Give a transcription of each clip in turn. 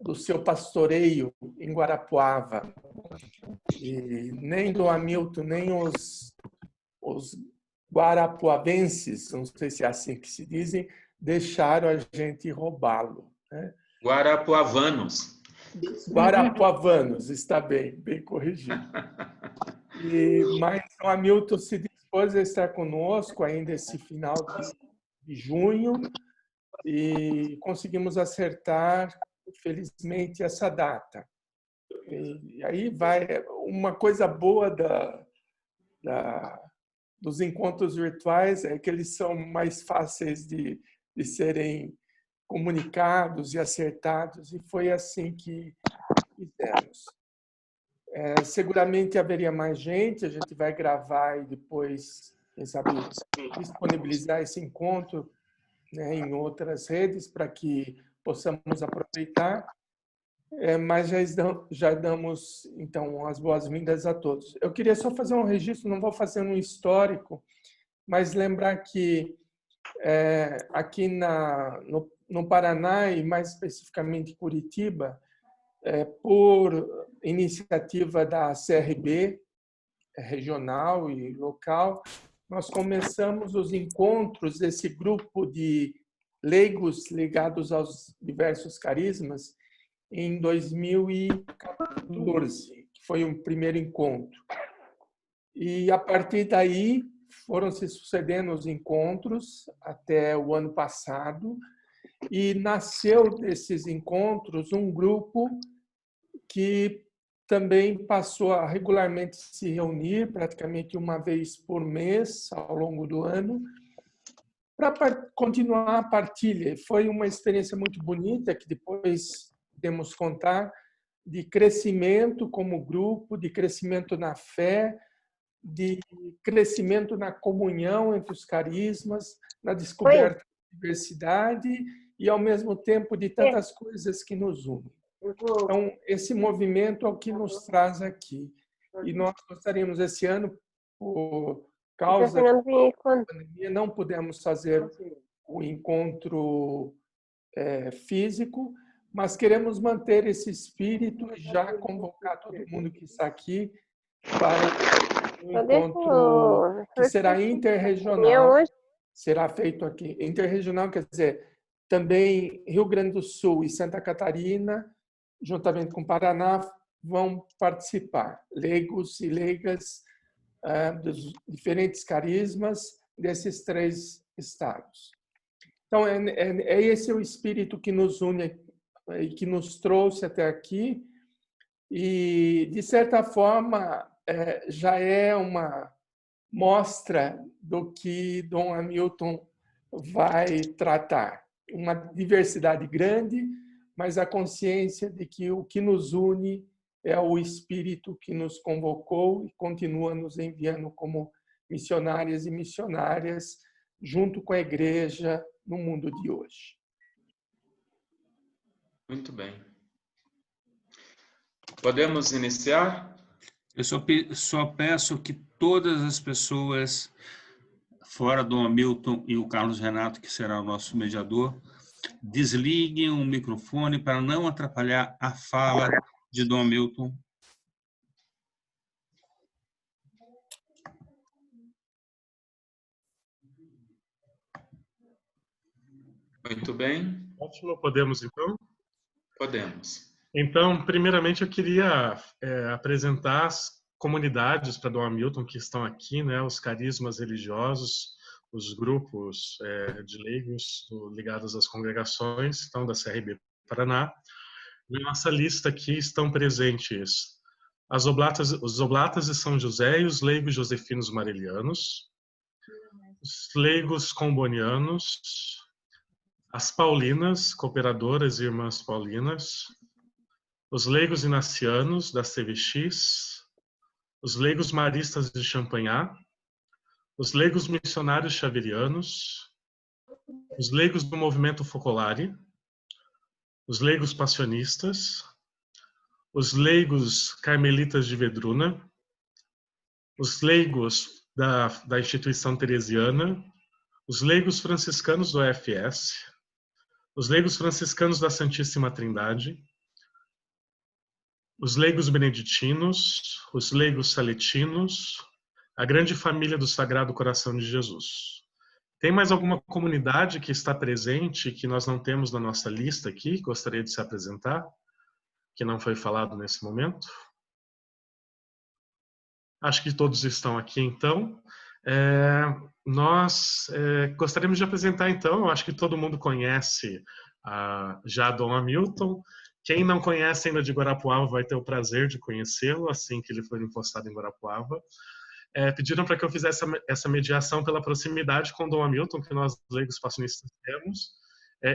do seu pastoreio em Guarapuava. E nem Dom Hamilton, nem os guarapuavenses, não sei se é assim que se dizem, deixaram a gente roubá-lo, né? Guarapuavanos. Guarapuavanos, está bem corrigido. Mas o Hamilton se dispôs a estar conosco ainda esse final de junho e conseguimos acertar, felizmente, essa data. E aí vai uma coisa boa dos encontros virtuais é que eles são mais fáceis de serem comunicados e acertados, e foi assim que fizemos. Seguramente haveria mais gente, a gente vai gravar e depois, quem sabe, disponibilizar esse encontro, né, em outras redes para que possamos aproveitar. Mas já damos, então, as boas-vindas a todos. Eu queria só fazer um registro, não vou fazer um histórico, mas lembrar que aqui no Paraná, e mais especificamente Curitiba, por iniciativa da CRB, regional e local, nós começamos os encontros desse grupo de leigos ligados aos diversos carismas em 2014, que foi um primeiro encontro. E, a partir daí, foram se sucedendo os encontros até o ano passado, e nasceu desses encontros um grupo que também passou a regularmente se reunir, praticamente uma vez por mês, ao longo do ano, para continuar a partilha. Foi uma experiência muito bonita, que depois podemos contar, de crescimento como grupo, de crescimento na fé, de crescimento na comunhão entre os carismas, na descoberta da diversidade e, ao mesmo tempo, de tantas coisas que nos unem. Então, esse movimento é o que nos traz aqui. E nós gostaríamos, esse ano, por causa da pandemia, não pudemos fazer o encontro físico, mas queremos manter esse espírito e já convocar todo mundo que está aqui para um encontro que será interregional, será feito aqui. Interregional quer dizer também Rio Grande do Sul e Santa Catarina, juntamente com o Paraná, vão participar, leigos e leigas dos diferentes carismas desses 3 estados. Então, é esse o espírito que nos une e que nos trouxe até aqui, e, de certa forma, já é uma mostra do que Dom Hamilton vai tratar. Uma diversidade grande, mas a consciência de que o que nos une é o Espírito que nos convocou e continua nos enviando como missionárias e missionárias junto com a Igreja no mundo de hoje. Muito bem. Podemos iniciar? Eu só peço que todas as pessoas, fora do Hamilton e o Carlos Renato, que será o nosso mediador, desliguem o microfone para não atrapalhar a fala de Dom Hamilton. Muito bem. Ótimo, podemos então? Podemos. Então, primeiramente, eu queria apresentar as comunidades para Dom Hamilton que estão aqui, né? Os carismas religiosos, os grupos de leigos ligados às congregações, estão da CRB Paraná. Na nossa lista aqui estão presentes os oblatas de São José e os leigos josefinos marelianos, os leigos combonianos, as paulinas, cooperadoras e irmãs paulinas, os leigos inacianos da CVX, os leigos maristas de Champanhar, os leigos missionários xaverianos, os leigos do movimento Focolare, os leigos passionistas, os leigos carmelitas de Vedruna, os leigos da instituição teresiana, os leigos franciscanos do EFS, os leigos franciscanos da Santíssima Trindade, os leigos beneditinos, os leigos saletinos, a grande família do Sagrado Coração de Jesus. Tem mais alguma comunidade que está presente que nós não temos na nossa lista aqui, que gostaria de se apresentar, que não foi falado nesse momento? Acho que todos estão aqui, então. Nós gostaríamos de apresentar, então, eu acho que todo mundo conhece já Dom Hamilton. Quem não conhece ainda de Guarapuava vai ter o prazer de conhecê-lo assim que ele for impostado em Guarapuava. Pediram para que eu fizesse essa mediação pela proximidade com Dom Hamilton, que nós, leigos passionistas, temos.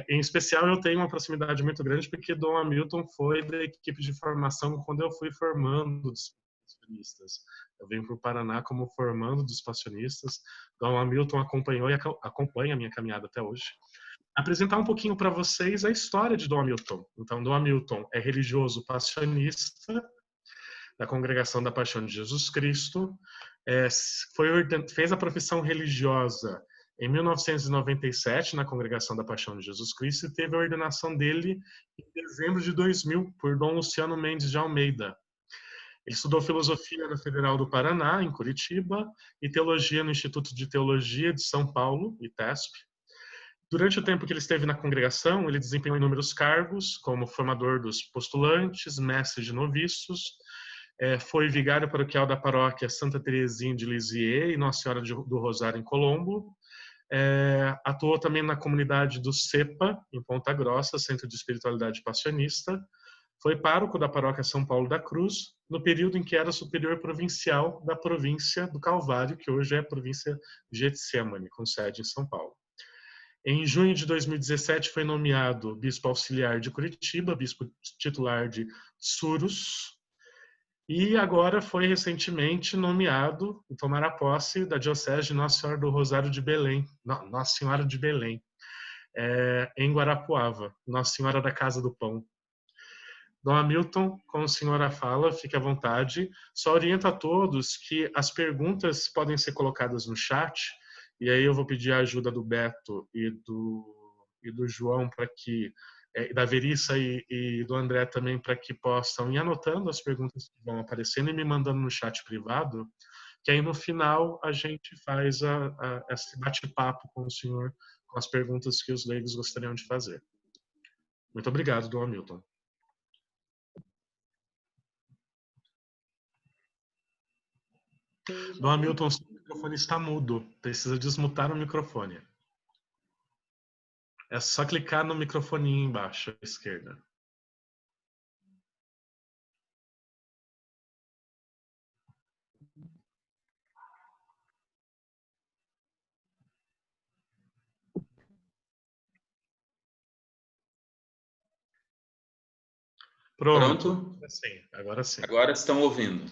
Em especial, eu tenho uma proximidade muito grande, porque Dom Hamilton foi da equipe de formação quando eu fui formando os passionistas. Eu vim para o Paraná como formando dos passionistas. Dom Hamilton acompanhou e acompanha a minha caminhada até hoje. Apresentar um pouquinho para vocês a história de Dom Hamilton. Então, Dom Hamilton é religioso passionista da Congregação da Paixão de Jesus Cristo. Fez a profissão religiosa em 1997 na Congregação da Paixão de Jesus Cristo e teve a ordenação dele em dezembro de 2000 por Dom Luciano Mendes de Almeida. Ele estudou filosofia na Federal do Paraná, em Curitiba, e teologia no Instituto de Teologia de São Paulo, ITESP. Durante o tempo que ele esteve na congregação, ele desempenhou inúmeros cargos, como formador dos postulantes, mestre de noviços, foi vigário paroquial da paróquia Santa Terezinha de Lisieux e Nossa Senhora do Rosário em Colombo. Atuou também na comunidade do CEPA, em Ponta Grossa, Centro de Espiritualidade Passionista. Foi pároco da paróquia São Paulo da Cruz, no período em que era superior provincial da província do Calvário, que hoje é a província de Getsemane, com sede em São Paulo. Em junho de 2017 foi nomeado bispo auxiliar de Curitiba, bispo titular de Surus, e agora foi recentemente nomeado e tomará posse da Diocese de Nossa Senhora do Rosário de Belém, Nossa Senhora de Belém, em Guarapuava, Nossa Senhora da Casa do Pão. Dom Hamilton, como a senhora fala, fique à vontade. Só oriento a todos que as perguntas podem ser colocadas no chat, e aí eu vou pedir a ajuda do Beto e do João para que da Verissa e do André também, para que possam ir anotando as perguntas que vão aparecendo e me mandando no chat privado, que aí no final a gente faz esse bate-papo com o senhor, com as perguntas que os leigos gostariam de fazer. Muito obrigado, Dom Hamilton. Dom Hamilton, seu microfone está mudo. Precisa desmutar o microfone. É só clicar no microfoninho embaixo à esquerda. Pronto? Agora sim. Agora estão ouvindo.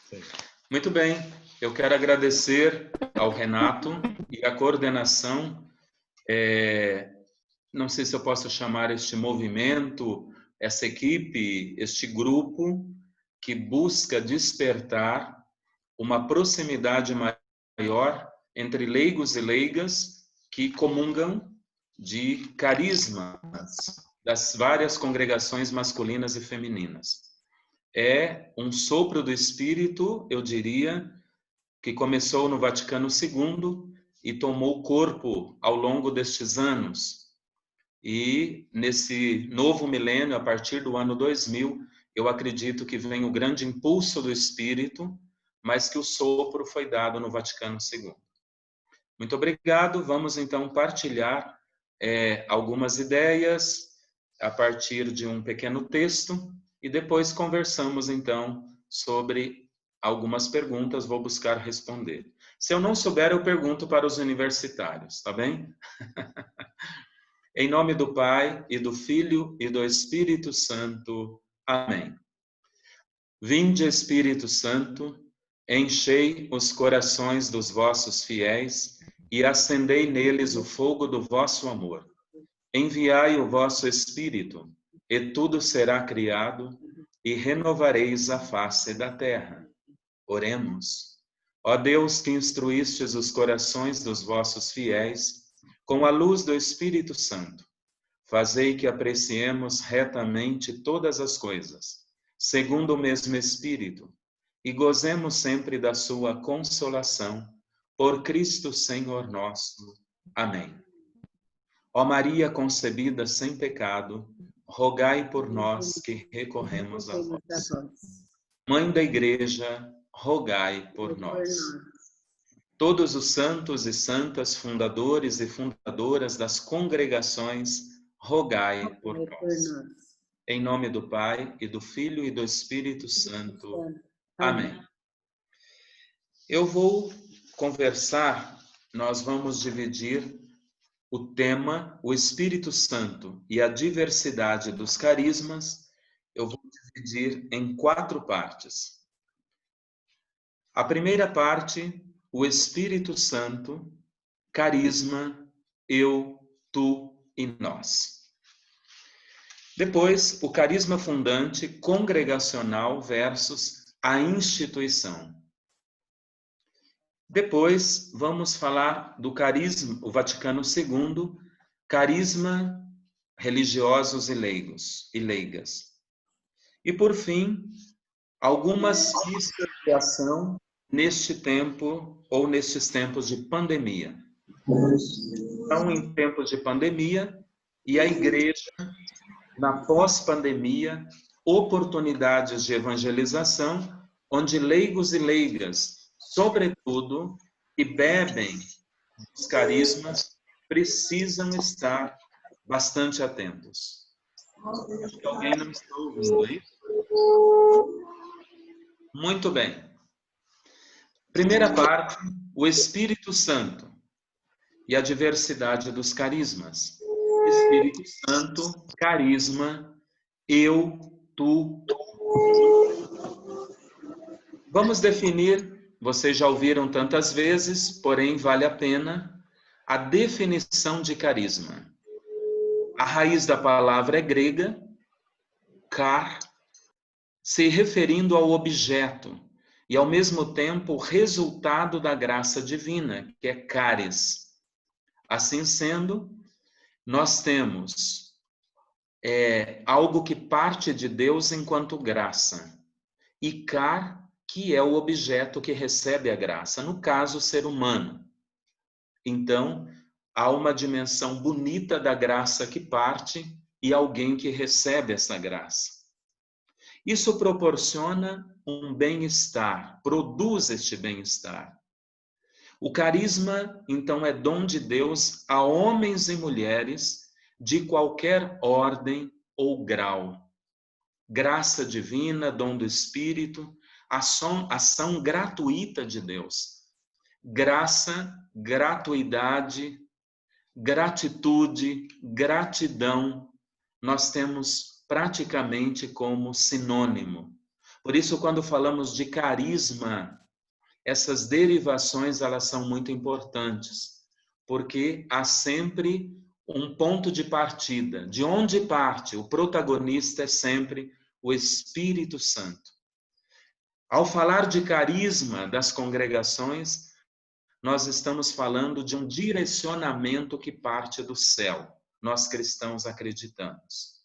Sim. Muito bem. Eu quero agradecer ao Renato e à coordenação. Não sei se eu posso chamar este movimento, essa equipe, este grupo que busca despertar uma proximidade maior entre leigos e leigas que comungam de carismas das várias congregações masculinas e femininas. É um sopro do Espírito, eu diria, que começou no Vaticano II e tomou corpo ao longo destes anos. E nesse novo milênio, a partir do ano 2000, eu acredito que vem o grande impulso do Espírito, mas que o sopro foi dado no Vaticano II. Muito obrigado. Vamos então partilhar algumas ideias a partir de um pequeno texto e depois conversamos então sobre algumas perguntas, vou buscar responder. Se eu não souber, eu pergunto para os universitários, tá bem? Em nome do Pai, e do Filho, e do Espírito Santo. Amém. Vinde, Espírito Santo, enchei os corações dos vossos fiéis e acendei neles o fogo do vosso amor. Enviai o vosso Espírito, e tudo será criado, e renovareis a face da terra. Oremos. Ó Deus, que instruístes os corações dos vossos fiéis com a luz do Espírito Santo, fazei que apreciemos retamente todas as coisas, segundo o mesmo Espírito, e gozemos sempre da sua consolação, por Cristo Senhor nosso. Amém. Ó Maria concebida sem pecado, rogai por nós que recorremos a vós. Mãe da Igreja, rogai por nós. Todos os santos e santas fundadores e fundadoras das congregações, rogai por nós. Em nome do Pai, e do Filho e do Espírito Santo. Amém. Eu vou conversar, nós vamos dividir o tema, o Espírito Santo e a diversidade dos carismas, eu vou dividir em 4 partes. A primeira parte, o Espírito Santo, carisma, eu, tu e nós. Depois, o carisma fundante, congregacional versus a instituição. Depois, vamos falar do carisma, o Vaticano II, carisma, religiosos e leigos e leigas. E, por fim, algumas pistas de ação neste tempo ou nestes tempos de pandemia. Então, em tempos de pandemia, e a Igreja, na pós-pandemia, oportunidades de evangelização, onde leigos e leigas, sobretudo, que bebem os carismas, precisam estar bastante atentos. Acho que alguém não está ouvindo, hein? Muito bem. Primeira parte, o Espírito Santo e a diversidade dos carismas. Espírito Santo, carisma, eu, tu. Vamos definir, vocês já ouviram tantas vezes, porém vale a pena, a definição de carisma. A raiz da palavra é grega, char, se referindo ao objeto, e ao mesmo tempo o resultado da graça divina, que é charis. Assim sendo, nós temos algo que parte de Deus enquanto graça, e char, que é o objeto que recebe a graça, no caso, o ser humano. Então, há uma dimensão bonita da graça que parte e alguém que recebe essa graça. Isso proporciona um bem-estar, produz este bem-estar. O carisma, então, é dom de Deus a homens e mulheres de qualquer ordem ou grau. Graça divina, dom do Espírito, ação gratuita de Deus. Graça, gratuidade, gratitude, gratidão, nós temos praticamente como sinônimo. Por isso, quando falamos de carisma, essas derivações, elas são muito importantes, porque há sempre um ponto de partida. De onde parte? O protagonista é sempre o Espírito Santo. Ao falar de carisma das congregações, nós estamos falando de um direcionamento que parte do céu. Nós cristãos acreditamos.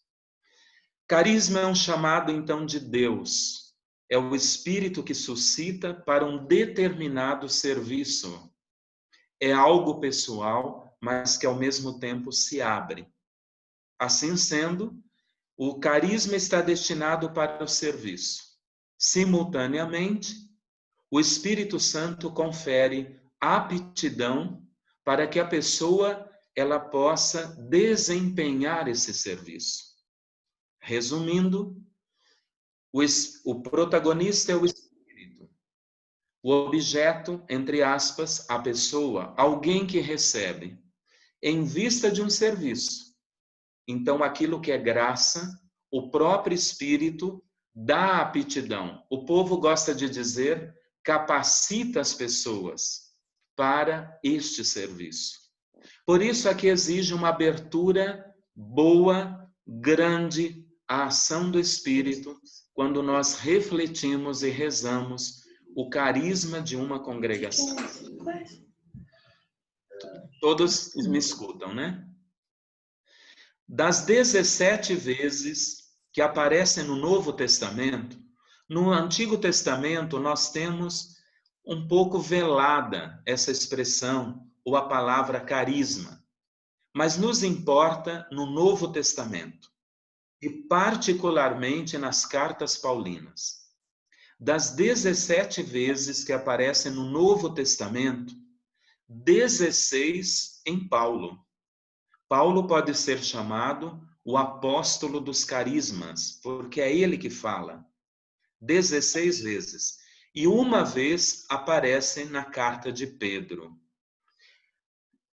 Carisma é um chamado, então, de Deus. É o Espírito que suscita para um determinado serviço. É algo pessoal, mas que ao mesmo tempo se abre. Assim sendo, o carisma está destinado para o serviço. Simultaneamente, o Espírito Santo confere aptidão para que a pessoa ela possa desempenhar esse serviço. Resumindo, o protagonista é o Espírito. O objeto, entre aspas, a pessoa, alguém que recebe, em vista de um serviço. Então, aquilo que é graça, o próprio Espírito dá aptidão. O povo gosta de dizer, capacita as pessoas para este serviço. Por isso é que exige uma abertura boa, grande, à ação do Espírito, quando nós refletimos e rezamos o carisma de uma congregação. Todos me escutam, né? Das 17 vezes que aparecem no Novo Testamento, no Antigo Testamento nós temos um pouco velada essa expressão ou a palavra carisma, mas nos importa no Novo Testamento e particularmente nas cartas paulinas. Das 17 vezes que aparecem no Novo Testamento, 16 em Paulo. Paulo pode ser chamado o apóstolo dos carismas, porque é ele que fala. 16 vezes. E uma vez aparece na carta de Pedro.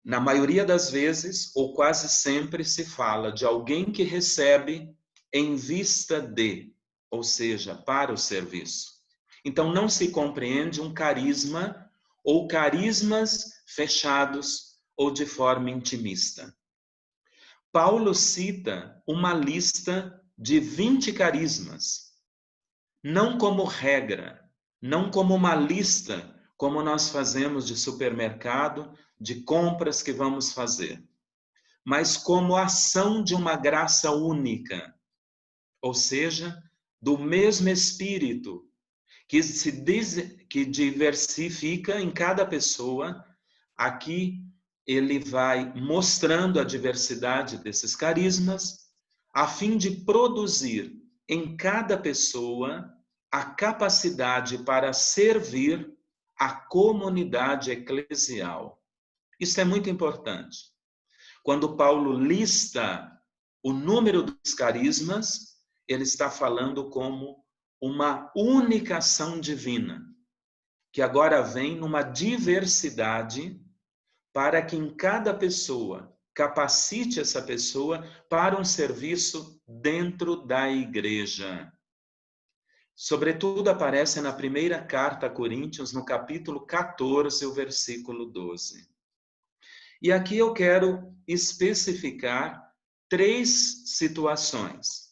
Na maioria das vezes, ou quase sempre, se fala de alguém que recebe em vista de, ou seja, para o serviço. Então, não se compreende um carisma ou carismas fechados ou de forma intimista. Paulo cita uma lista de 20 carismas, não como regra, não como uma lista, como nós fazemos de supermercado, de compras que vamos fazer, mas como ação de uma graça única, ou seja, do mesmo Espírito, que diversifica em cada pessoa. Aqui ele vai mostrando a diversidade desses carismas, a fim de produzir em cada pessoa a capacidade para servir a comunidade eclesial. Isso é muito importante. Quando Paulo lista o número dos carismas, ele está falando como uma única ação divina, que agora vem numa diversidade para que em cada pessoa, capacite essa pessoa para um serviço dentro da igreja. Sobretudo aparece na primeira carta a Coríntios, no capítulo 14, o versículo 12. E aqui eu quero especificar três situações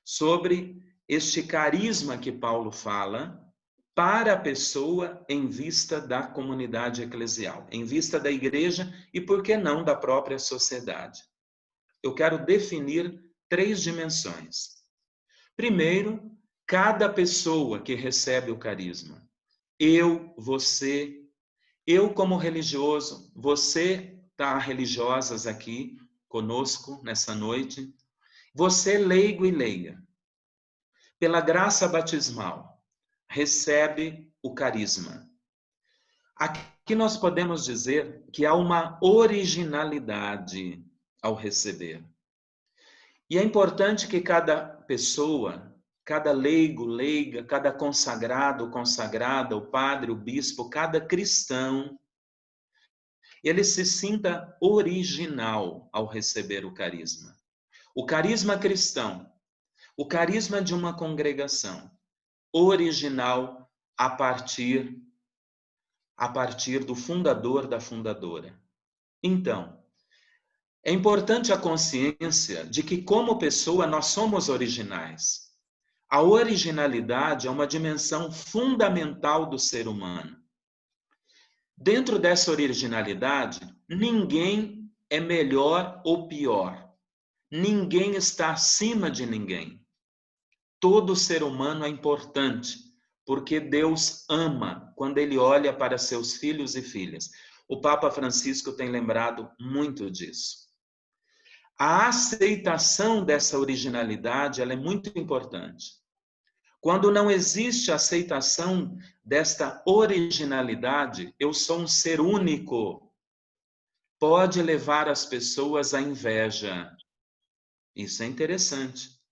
sobre este carisma que Paulo fala para a pessoa em vista da comunidade eclesial, em vista da igreja e, por que não, da própria sociedade. Eu quero definir 3 dimensões. Primeiro, cada pessoa que recebe o carisma. Eu, você, eu como religioso, você tá religiosas aqui conosco nessa noite, você leigo e leiga. Pela graça batismal, recebe o carisma. Aqui nós podemos dizer que há uma originalidade ao receber. E é importante que cada pessoa, cada leigo, leiga, cada consagrado, consagrada, o padre, o bispo, cada cristão, ele se sinta original ao receber o carisma. O carisma cristão, o carisma de uma congregação, original a partir do fundador, da fundadora. Então, é importante a consciência de que, como pessoa, nós somos originais. A originalidade é uma dimensão fundamental do ser humano. Dentro dessa originalidade, ninguém é melhor ou pior. Ninguém está acima de ninguém. Todo ser humano é importante, porque Deus ama quando Ele olha para seus filhos e filhas. O Papa Francisco tem lembrado muito disso. A aceitação dessa originalidade, ela é muito importante. Quando não existe aceitação desta originalidade, eu sou um ser único, pode levar as pessoas à inveja. Isso é interessante.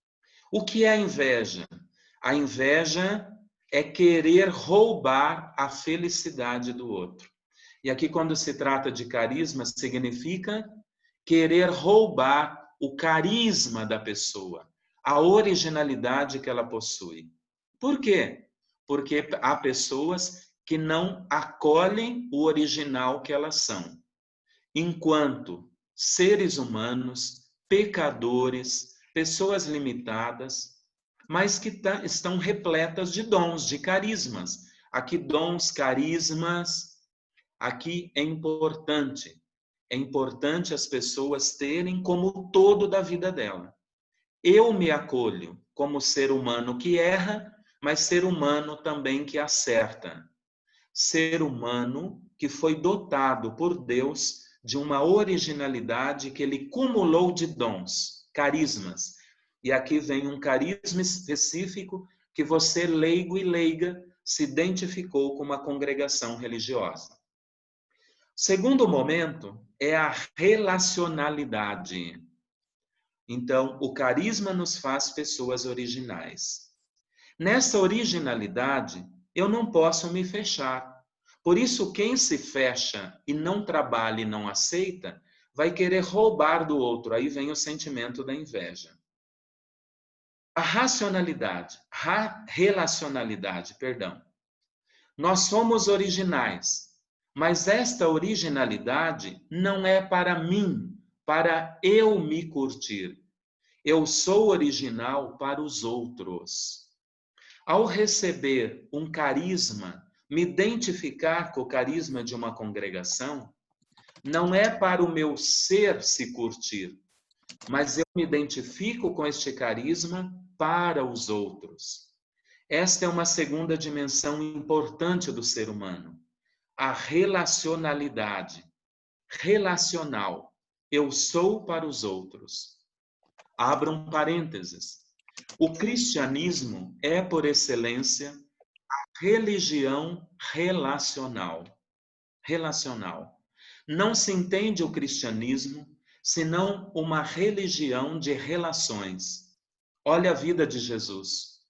O que é a inveja? A inveja é querer roubar a felicidade do outro. E aqui, quando se trata de carisma, significa querer roubar o carisma da pessoa, a originalidade que ela possui. Por quê? Porque há pessoas que não acolhem o original que elas são. Enquanto seres humanos, pecadores, pessoas limitadas, mas que estão repletas de dons, de carismas. Aqui dons, carismas, aqui é importante é importante as pessoas terem como todo da vida dela. Eu me acolho como ser humano que erra, mas ser humano também que acerta. Ser humano que foi dotado por Deus de uma originalidade que ele cumulou de dons, carismas. E aqui vem um carisma específico que você, leigo e leiga, se identificou com uma congregação religiosa. Segundo momento é a relacionalidade. Então, o carisma nos faz pessoas originais. Nessa originalidade, eu não posso me fechar. Por isso, quem se fecha e não trabalha e não aceita, vai querer roubar do outro. Aí vem o sentimento da inveja. A relacionalidade, perdão. Nós somos originais, mas esta originalidade não é para mim, para eu me curtir. Eu sou original para os outros. Ao receber um carisma, me identificar com o carisma de uma congregação, não é para o meu ser se curtir, mas eu me identifico com este carisma para os outros. Esta é uma segunda dimensão importante do ser humano, a relacionalidade. Relacional. Eu sou para os outros. Abra um parênteses. O cristianismo é, por excelência, a religião relacional. Relacional. Não se entende o cristianismo senão uma religião de relações. Olha a vida de Jesus.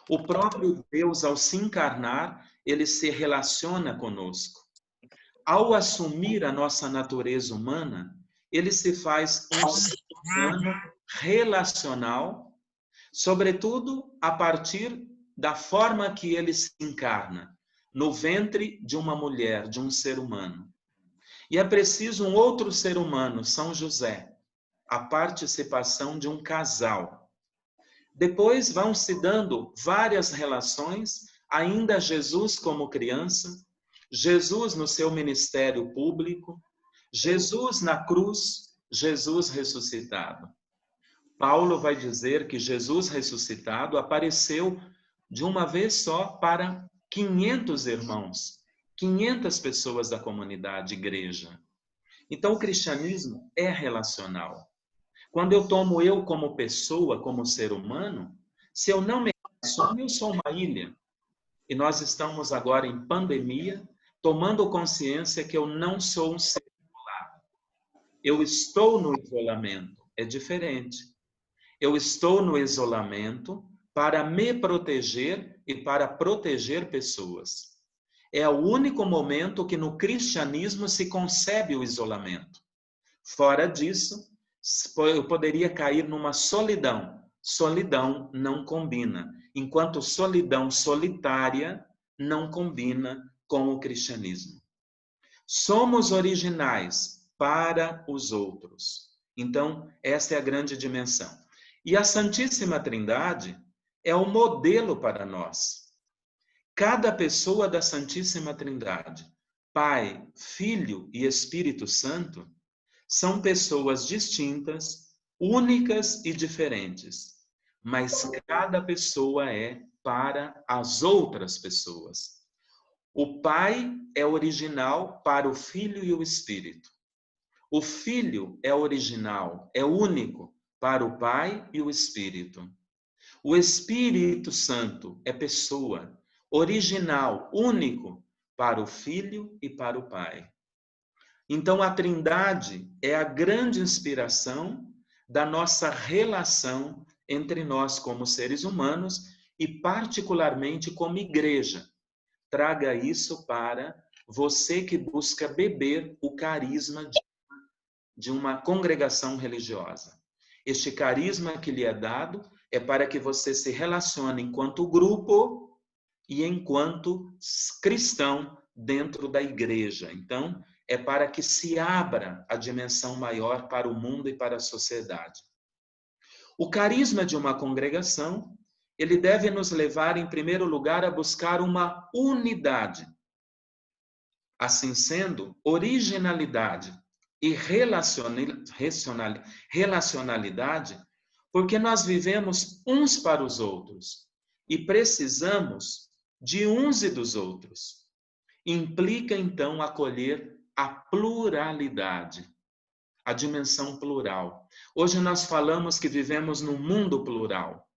O próprio Deus, ao se encarnar, ele se relaciona conosco. Ao assumir a nossa natureza humana, ele se faz um ser humano relacional, sobretudo a partir da forma que ele se encarna, no ventre de uma mulher, de um ser humano. E é preciso um outro ser humano, São José, a participação de um casal. Depois vão se dando várias relações, ainda Jesus como criança, Jesus no seu ministério público, Jesus na cruz, Jesus ressuscitado. Paulo vai dizer que Jesus ressuscitado apareceu de uma vez só para 500 irmãos, 500 pessoas da comunidade igreja. Então o cristianismo é relacional. Quando eu tomo eu como pessoa, como ser humano, se eu não me relaciono, eu sou uma ilha. E nós estamos agora em pandemia, tomando consciência que eu não sou um ser isolado. Eu estou no isolamento, é diferente. Eu estou no isolamento para me proteger e para proteger pessoas. É o único momento que no cristianismo se concebe o isolamento. Fora disso, eu poderia cair numa solidão. Solidão não combina, enquanto solidão solitária não combina com o cristianismo. Somos originais para os outros. Então, essa é a grande dimensão. E a Santíssima Trindade é o modelo para nós. Cada pessoa da Santíssima Trindade, Pai, Filho e Espírito Santo, são pessoas distintas, únicas e diferentes, mas cada pessoa é para as outras pessoas. O Pai é original para o Filho e o Espírito. O Filho é original, é único para o Pai e o Espírito. O Espírito Santo é pessoa, original, único para o Filho e para o Pai. Então, a Trindade é a grande inspiração da nossa relação entre nós como seres humanos e particularmente como igreja. Traga isso para você que busca beber o carisma de uma congregação religiosa. Este carisma que lhe é dado é para que você se relacione enquanto grupo e enquanto cristão dentro da igreja. Então, é para que se abra a dimensão maior para o mundo e para a sociedade. O carisma de uma congregação, ele deve nos levar, em primeiro lugar, a buscar uma unidade. Assim sendo, originalidade, e relacionalidade, porque nós vivemos uns para os outros e precisamos de uns e dos outros. Implica, então, acolher a pluralidade, a dimensão plural. Hoje nós falamos que vivemos num mundo plural,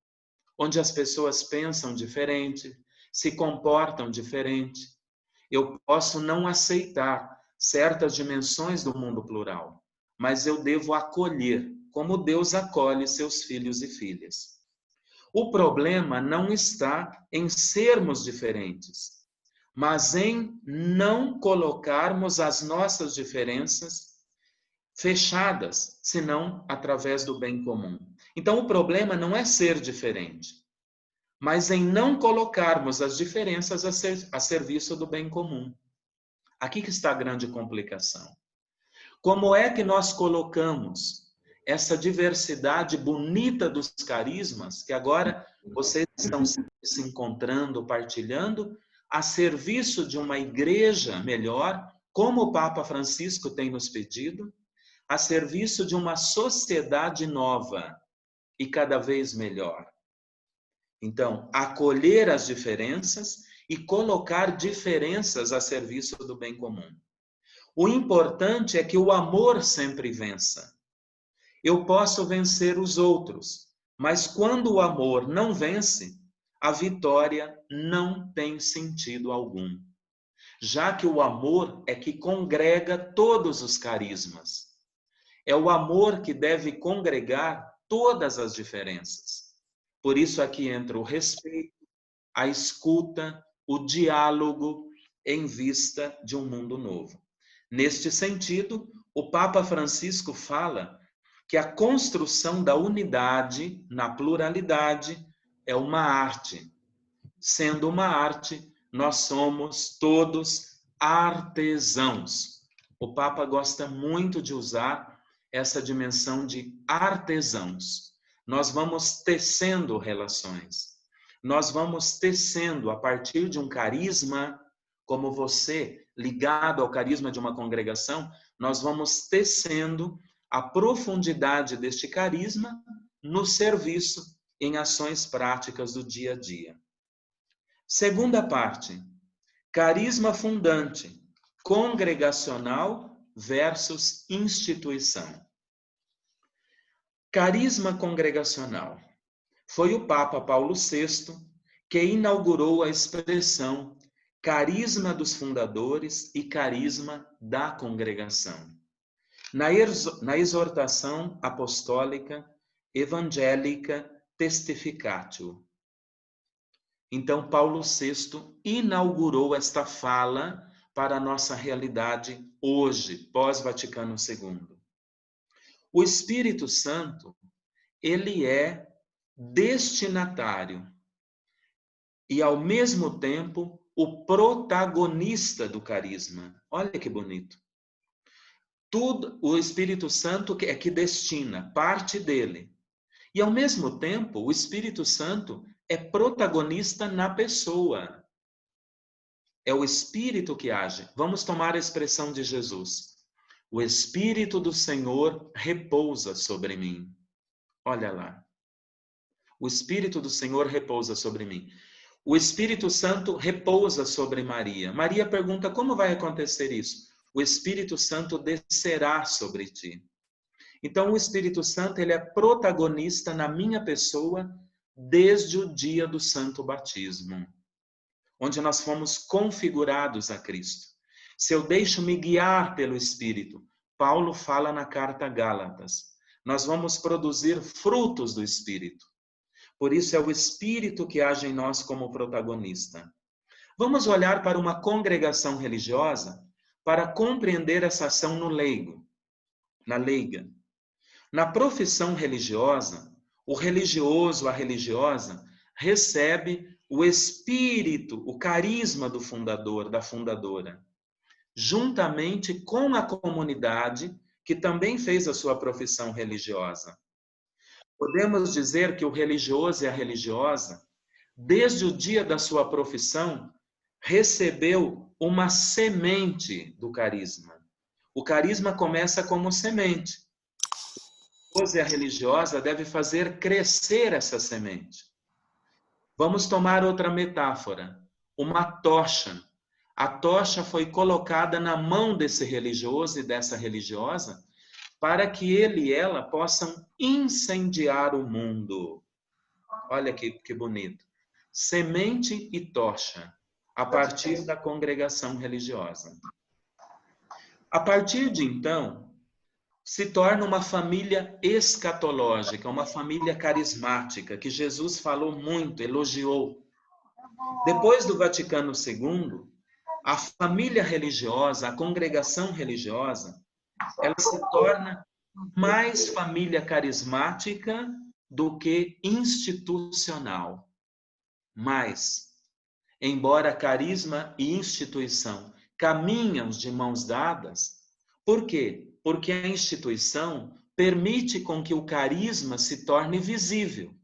onde as pessoas pensam diferente, se comportam diferente. Eu posso não aceitar certas dimensões do mundo plural, mas eu devo acolher, como Deus acolhe seus filhos e filhas. O problema não está em sermos diferentes, mas em não colocarmos as nossas diferenças fechadas, senão através do bem comum. Então, o problema não é ser diferente, mas em não colocarmos as diferenças a serviço do bem comum. Aqui que está a grande complicação. Como é que nós colocamos essa diversidade bonita dos carismas, que agora vocês estão se encontrando, partilhando, a serviço de uma igreja melhor, como o Papa Francisco tem nos pedido, a serviço de uma sociedade nova e cada vez melhor. Então, acolher as diferenças e colocar diferenças a serviço do bem comum. O importante é que o amor sempre vença. Eu posso vencer os outros, mas quando o amor não vence, a vitória não tem sentido algum. Já que o amor é que congrega todos os carismas. É o amor que deve congregar todas as diferenças. Por isso aqui entra o respeito, a escuta, o diálogo em vista de um mundo novo. Neste sentido, o Papa Francisco fala que a construção da unidade na pluralidade é uma arte. Sendo uma arte, nós somos todos artesãos. O Papa gosta muito de usar essa dimensão de artesãos. Nós vamos tecendo relações. Nós vamos tecendo a partir de um carisma, como você, ligado ao carisma de uma congregação, nós vamos tecendo a profundidade deste carisma no serviço, em ações práticas do dia a dia. Segunda parte, carisma fundante, congregacional versus instituição. Carisma congregacional. Foi o Papa Paulo VI que inaugurou a expressão carisma dos fundadores e carisma da congregação. Na exortação apostólica evangélica Testificatio. Então, Paulo VI inaugurou esta fala para a nossa realidade hoje, pós-Vaticano II. O Espírito Santo, ele é destinatário e, ao mesmo tempo, o protagonista do carisma. Olha que bonito. Tudo, o Espírito Santo é que destina, parte dele. E, ao mesmo tempo, o Espírito Santo é protagonista na pessoa. É o Espírito que age. Vamos tomar a expressão de Jesus. O Espírito do Senhor repousa sobre mim. Olha lá. O Espírito do Senhor repousa sobre mim. O Espírito Santo repousa sobre Maria. Maria pergunta, como vai acontecer isso? O Espírito Santo descerá sobre ti. Então, o Espírito Santo, ele é protagonista na minha pessoa desde o dia do Santo Batismo, onde nós fomos configurados a Cristo. Se eu deixo-me guiar pelo Espírito, Paulo fala na carta a Gálatas, nós vamos produzir frutos do Espírito. Por isso é o Espírito que age em nós como protagonista. Vamos olhar para uma congregação religiosa para compreender essa ação no leigo, na leiga. Na profissão religiosa, o religioso, a religiosa, recebe o espírito, o carisma do fundador, da fundadora, juntamente com a comunidade que também fez a sua profissão religiosa. Podemos dizer que o religioso e a religiosa, desde o dia da sua profissão, recebeu uma semente do carisma, O carisma começa como semente. A religiosa deve fazer crescer essa semente. Vamos tomar outra metáfora. Uma tocha. A tocha foi colocada na mão desse religioso e dessa religiosa para que ele e ela possam incendiar o mundo. Olha que bonito. Semente e tocha, a partir da congregação religiosa. A partir de então, se torna uma família escatológica, uma família carismática, que Jesus falou muito, elogiou. Depois do Vaticano II, a família religiosa, a congregação religiosa, ela se torna mais família carismática do que institucional. Mas, embora carisma e instituição caminham de mãos dadas, por quê? Porque a instituição permite com que o carisma se torne visível.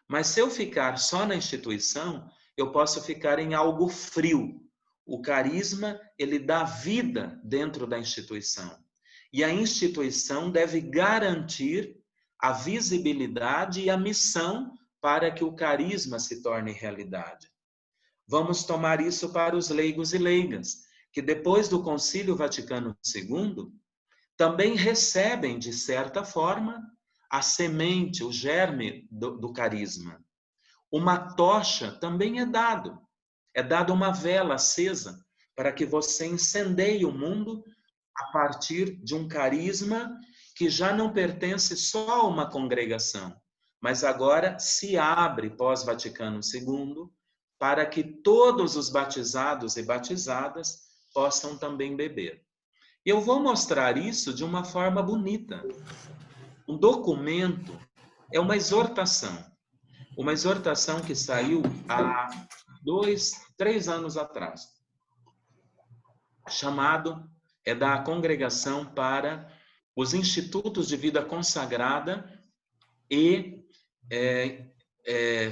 Mas se eu ficar só na instituição, eu posso ficar em algo frio. O carisma, ele dá vida dentro da instituição. E a instituição deve garantir a visibilidade e a missão para que o carisma se torne realidade. Vamos tomar isso para os leigos e leigas, que depois do Concílio Vaticano II, também recebem, de certa forma, a semente, o germe do carisma. Uma tocha também é dado uma vela acesa para que você incendeie o mundo a partir de um carisma que já não pertence só a uma congregação, mas agora se abre pós-Vaticano II para que todos os batizados e batizadas possam também beber. Eu vou mostrar isso de uma forma bonita. Um documento é uma exortação que saiu há 3 anos atrás, é da Congregação para os Institutos de Vida Consagrada e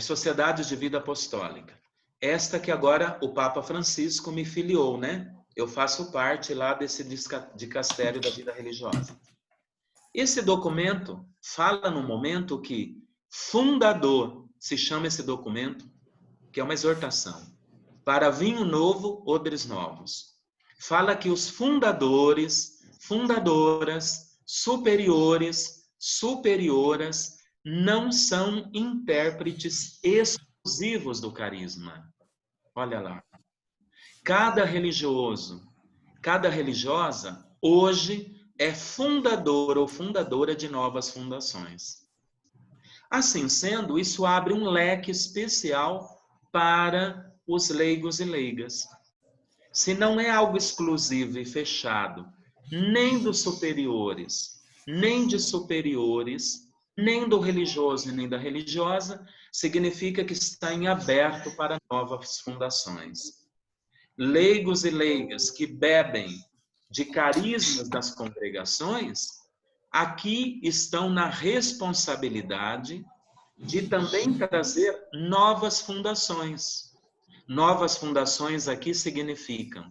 Sociedades de Vida Apostólica. Esta que agora o Papa Francisco me filiou, né? Eu faço parte lá desse dicastério da vida religiosa. Esse documento fala no momento que fundador, se chama esse documento, que é uma exortação, para vinho novo, odres novos. Fala que os fundadores, fundadoras, superiores, superioras, não são intérpretes exclusivos do carisma. Olha lá. Cada religioso, cada religiosa, hoje é fundador ou fundadora de novas fundações. Assim sendo, isso abre um leque especial para os leigos e leigas. Se não é algo exclusivo e fechado, nem dos superiores, nem de superiores, nem do religioso e nem da religiosa, significa que está em aberto para novas fundações. Leigos e leigas que bebem de carismas das congregações, aqui estão na responsabilidade de também trazer novas fundações. Novas fundações aqui significam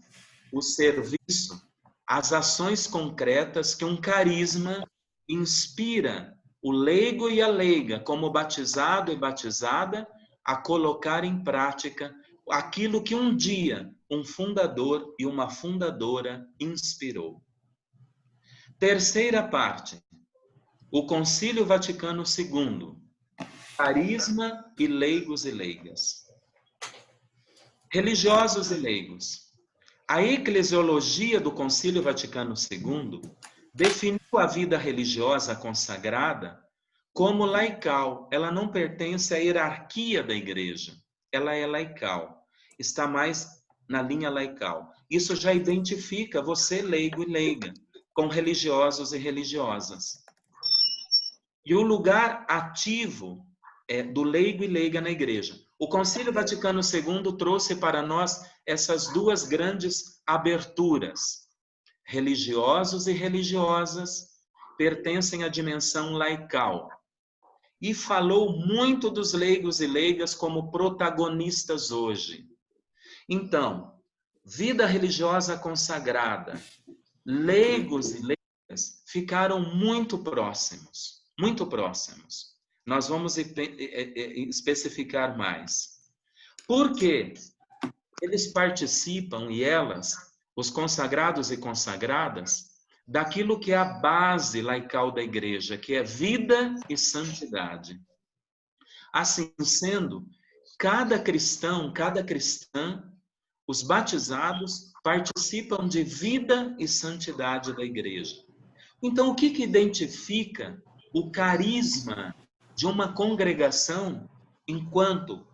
o serviço, as ações concretas que um carisma inspira o leigo e a leiga, como batizado e batizada, a colocar em prática aquilo que um dia um fundador e uma fundadora inspirou. Terceira parte, o Concílio Vaticano II, carisma e leigos e leigas. Religiosos e leigos. A eclesiologia do Concílio Vaticano II definiu a vida religiosa consagrada como laical. Ela não pertence à hierarquia da igreja. Ela é laical. Está mais na linha laical. Isso já identifica você, leigo e leiga, com religiosos e religiosas. E o lugar ativo do leigo e leiga na igreja. O Concílio Vaticano II trouxe para nós essas duas grandes aberturas. Religiosos e religiosas pertencem à dimensão laical. E falou muito dos leigos e leigas como protagonistas hoje. Então, vida religiosa consagrada leigos e leigas ficaram muito próximos, muito próximos. Nós vamos especificar mais. Por quê? Eles participam, e elas, os consagrados e consagradas, daquilo que é a base laical da igreja, que é vida e santidade. Assim sendo, cada cristão, cada cristã, os batizados participam de vida e santidade da igreja. Então, o que identifica o carisma de uma congregação enquanto...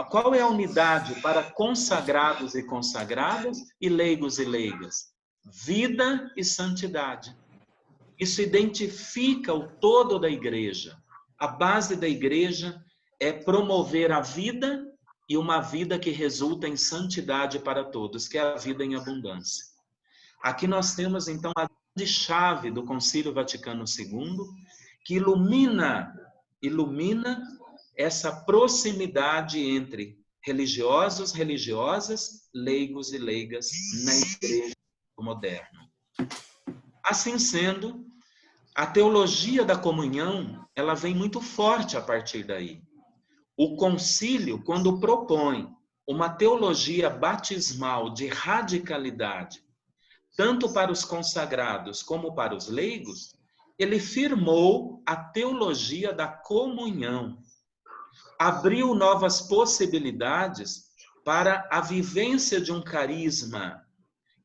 Qual é a unidade para consagrados e consagradas e leigos e leigas? Vida e santidade. Isso identifica o todo da igreja. A base da igreja é promover a vida e uma vida que resulta em santidade para todos, que é a vida em abundância. Aqui nós temos, então, a grande chave do Concílio Vaticano II, que ilumina essa proximidade entre religiosos, religiosas, leigos e leigas na igreja moderna. Assim sendo, a teologia da comunhão, ela vem muito forte a partir daí. O concílio, quando propõe uma teologia batismal de radicalidade, tanto para os consagrados como para os leigos, ele firmou a teologia da comunhão. Abriu novas possibilidades para a vivência de um carisma.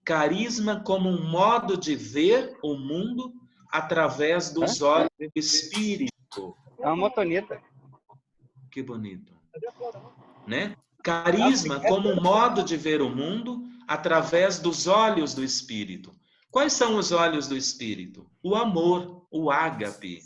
Carisma como um modo de ver o mundo através dos olhos do Espírito. É uma motoneta. Que bonito. Né? Carisma como um modo de ver o mundo através dos olhos do Espírito. Quais são os olhos do Espírito? O amor, o ágape.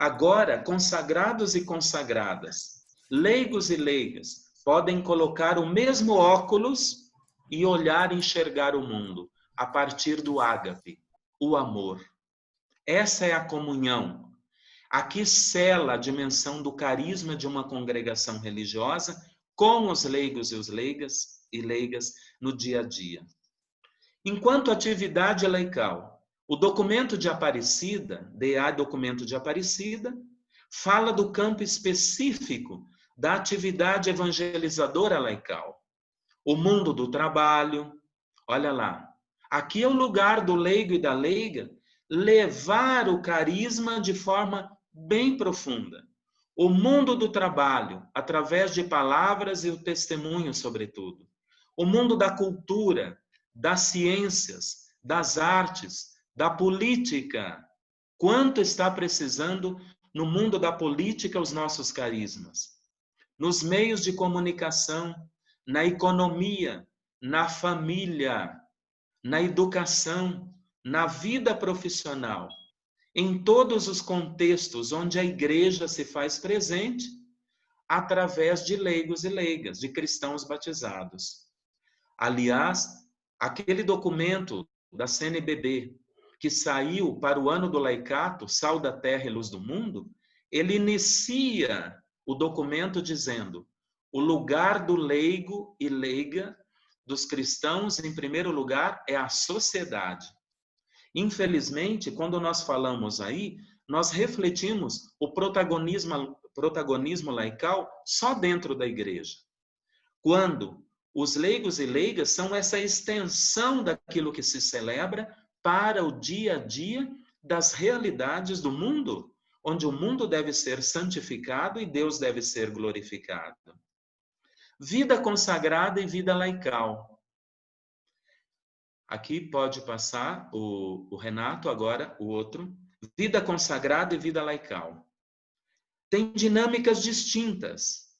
Agora, consagrados e consagradas, leigos e leigas, podem colocar o mesmo óculos e olhar e enxergar o mundo a partir do ágape, o amor. Essa é a comunhão. Aqui sela a dimensão do carisma de uma congregação religiosa com os leigos e os leigas no dia a dia. Enquanto atividade laical, o documento de Aparecida, DA Documento de Aparecida, fala do campo específico da atividade evangelizadora laical. O mundo do trabalho, olha lá, aqui é o lugar do leigo e da leiga levar o carisma de forma bem profunda. O mundo do trabalho, através de palavras e o testemunho, sobretudo. O mundo da cultura, das ciências, das artes, da política. Quanto está precisando no mundo da política os nossos carismas? Nos meios de comunicação, na economia, na família, na educação, na vida profissional, em todos os contextos onde a igreja se faz presente, através de leigos e leigas, de cristãos batizados. Aliás, aquele documento da CNBB, que saiu para o ano do laicato, Sal da Terra e Luz do Mundo, ele inicia o documento dizendo: o lugar do leigo e leiga, dos cristãos, em primeiro lugar, é a sociedade. Infelizmente, quando nós falamos aí, nós refletimos o protagonismo laical só dentro da igreja. Quando os leigos e leigas são essa extensão daquilo que se celebra para o dia a dia das realidades do mundo, onde o mundo deve ser santificado e Deus deve ser glorificado. Vida consagrada e vida laical. Aqui pode passar o Renato agora, o outro. Vida consagrada e vida laical. Tem dinâmicas distintas.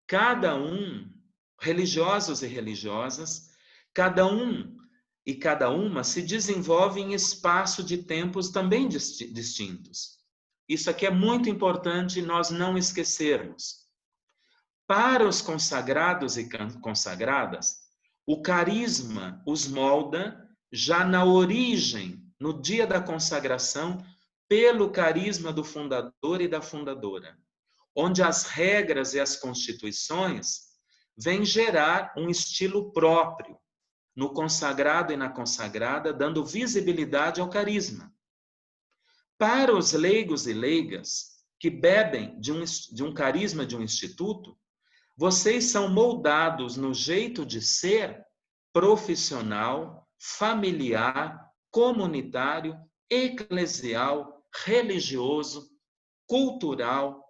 Cada um, religiosos e religiosas, cada um e cada uma se desenvolve em espaço de tempos também distintos. Isso aqui é muito importante nós não esquecermos. Para os consagrados e consagradas, o carisma os molda já na origem, no dia da consagração, pelo carisma do fundador e da fundadora, onde as regras e as constituições vêm gerar um estilo próprio, no consagrado e na consagrada, dando visibilidade ao carisma. Para os leigos e leigas que bebem de um carisma de um instituto, vocês são moldados no jeito de ser profissional, familiar, comunitário, eclesial, religioso, cultural,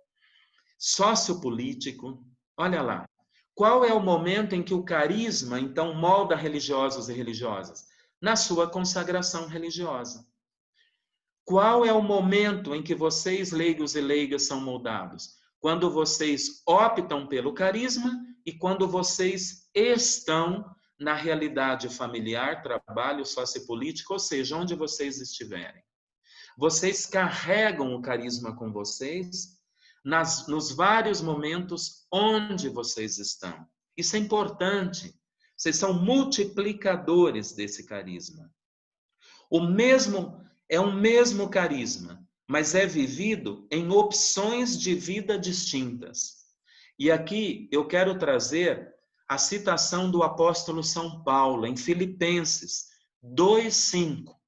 sociopolítico. Olha lá. Qual é o momento em que o carisma, então, molda religiosos e religiosas? Na sua consagração religiosa. Qual é o momento em que vocês, leigos e leigas, são moldados? Quando vocês optam pelo carisma e quando vocês estão na realidade familiar, trabalho, sociopolítico, ou seja, onde vocês estiverem. Vocês carregam o carisma com vocês nos vários momentos onde vocês estão. Isso é importante. Vocês são multiplicadores desse carisma. É o mesmo carisma, mas é vivido em opções de vida distintas. E aqui eu quero trazer a citação do apóstolo São Paulo, em Filipenses 2:5.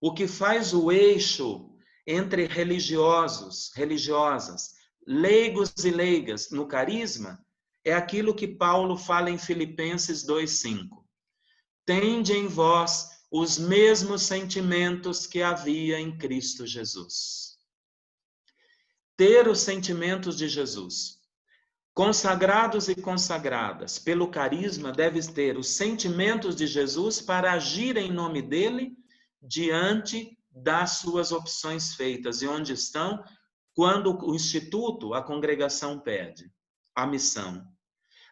O que faz o eixo entre religiosos, religiosas, leigos e leigas no carisma é aquilo que Paulo fala em Filipenses 2:5. Tende em vós os mesmos sentimentos que havia em Cristo Jesus. Ter os sentimentos de Jesus. Consagrados e consagradas pelo carisma devem ter os sentimentos de Jesus para agir em nome dele diante das suas opções feitas e onde estão quando o instituto, a congregação pede a missão.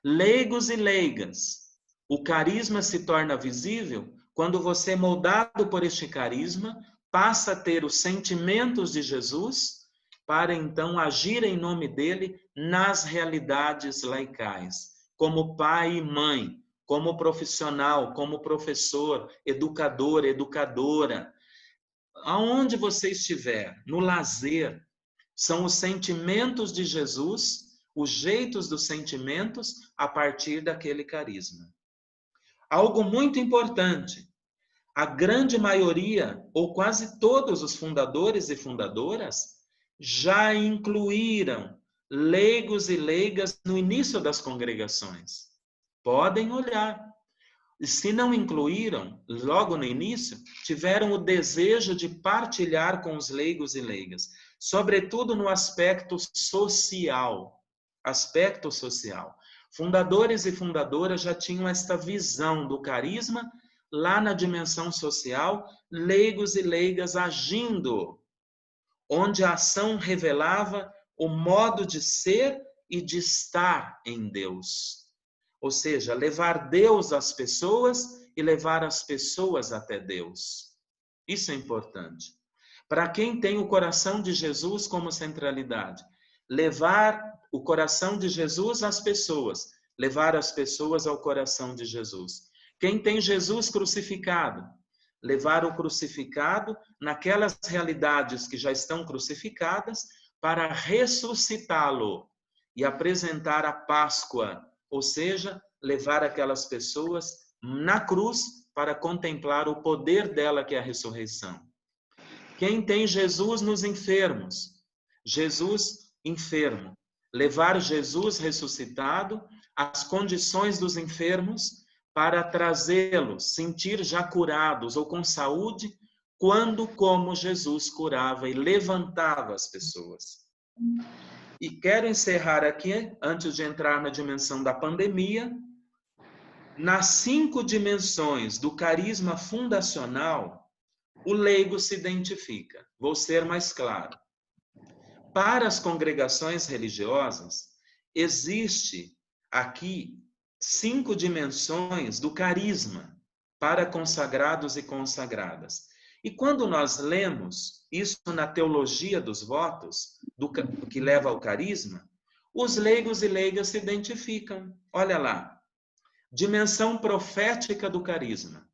Leigos e leigas, o carisma se torna visível quando você, moldado por este carisma, passa a ter os sentimentos de Jesus para então agir em nome dele nas realidades laicais, como pai e mãe, como profissional, como professor, educador, educadora. Aonde você estiver, no lazer, são os sentimentos de Jesus, os jeitos dos sentimentos a partir daquele carisma. Algo muito importante, a grande maioria, ou quase todos os fundadores e fundadoras, já incluíram leigos e leigas no início das congregações. Podem olhar. E se não incluíram, logo no início, tiveram o desejo de partilhar com os leigos e leigas, sobretudo no aspecto social. Aspecto social. Fundadores e fundadoras já tinham esta visão do carisma lá na dimensão social, leigos e leigas agindo, onde a ação revelava o modo de ser e de estar em Deus. Ou seja, levar Deus às pessoas e levar as pessoas até Deus. Isso é importante. Para quem tem o coração de Jesus como centralidade, levar o coração de Jesus às pessoas, levar as pessoas ao coração de Jesus. Quem tem Jesus crucificado, levar o crucificado naquelas realidades que já estão crucificadas para ressuscitá-lo e apresentar a Páscoa, ou seja, levar aquelas pessoas na cruz para contemplar o poder dela, que é a ressurreição. Quem tem Jesus nos enfermos, Jesus enfermo, levar Jesus ressuscitado às condições dos enfermos para trazê-los, sentir já curados ou com saúde, quando como Jesus curava e levantava as pessoas. E quero encerrar aqui, antes de entrar na dimensão da pandemia, nas 5 dimensões do carisma fundacional, o leigo se identifica. Vou ser mais claro. Para as congregações religiosas, existe aqui 5 dimensões do carisma para consagrados e consagradas. E quando nós lemos isso na teologia dos votos, do que leva ao carisma, os leigos e leigas se identificam. Olha lá, dimensão profética do carisma.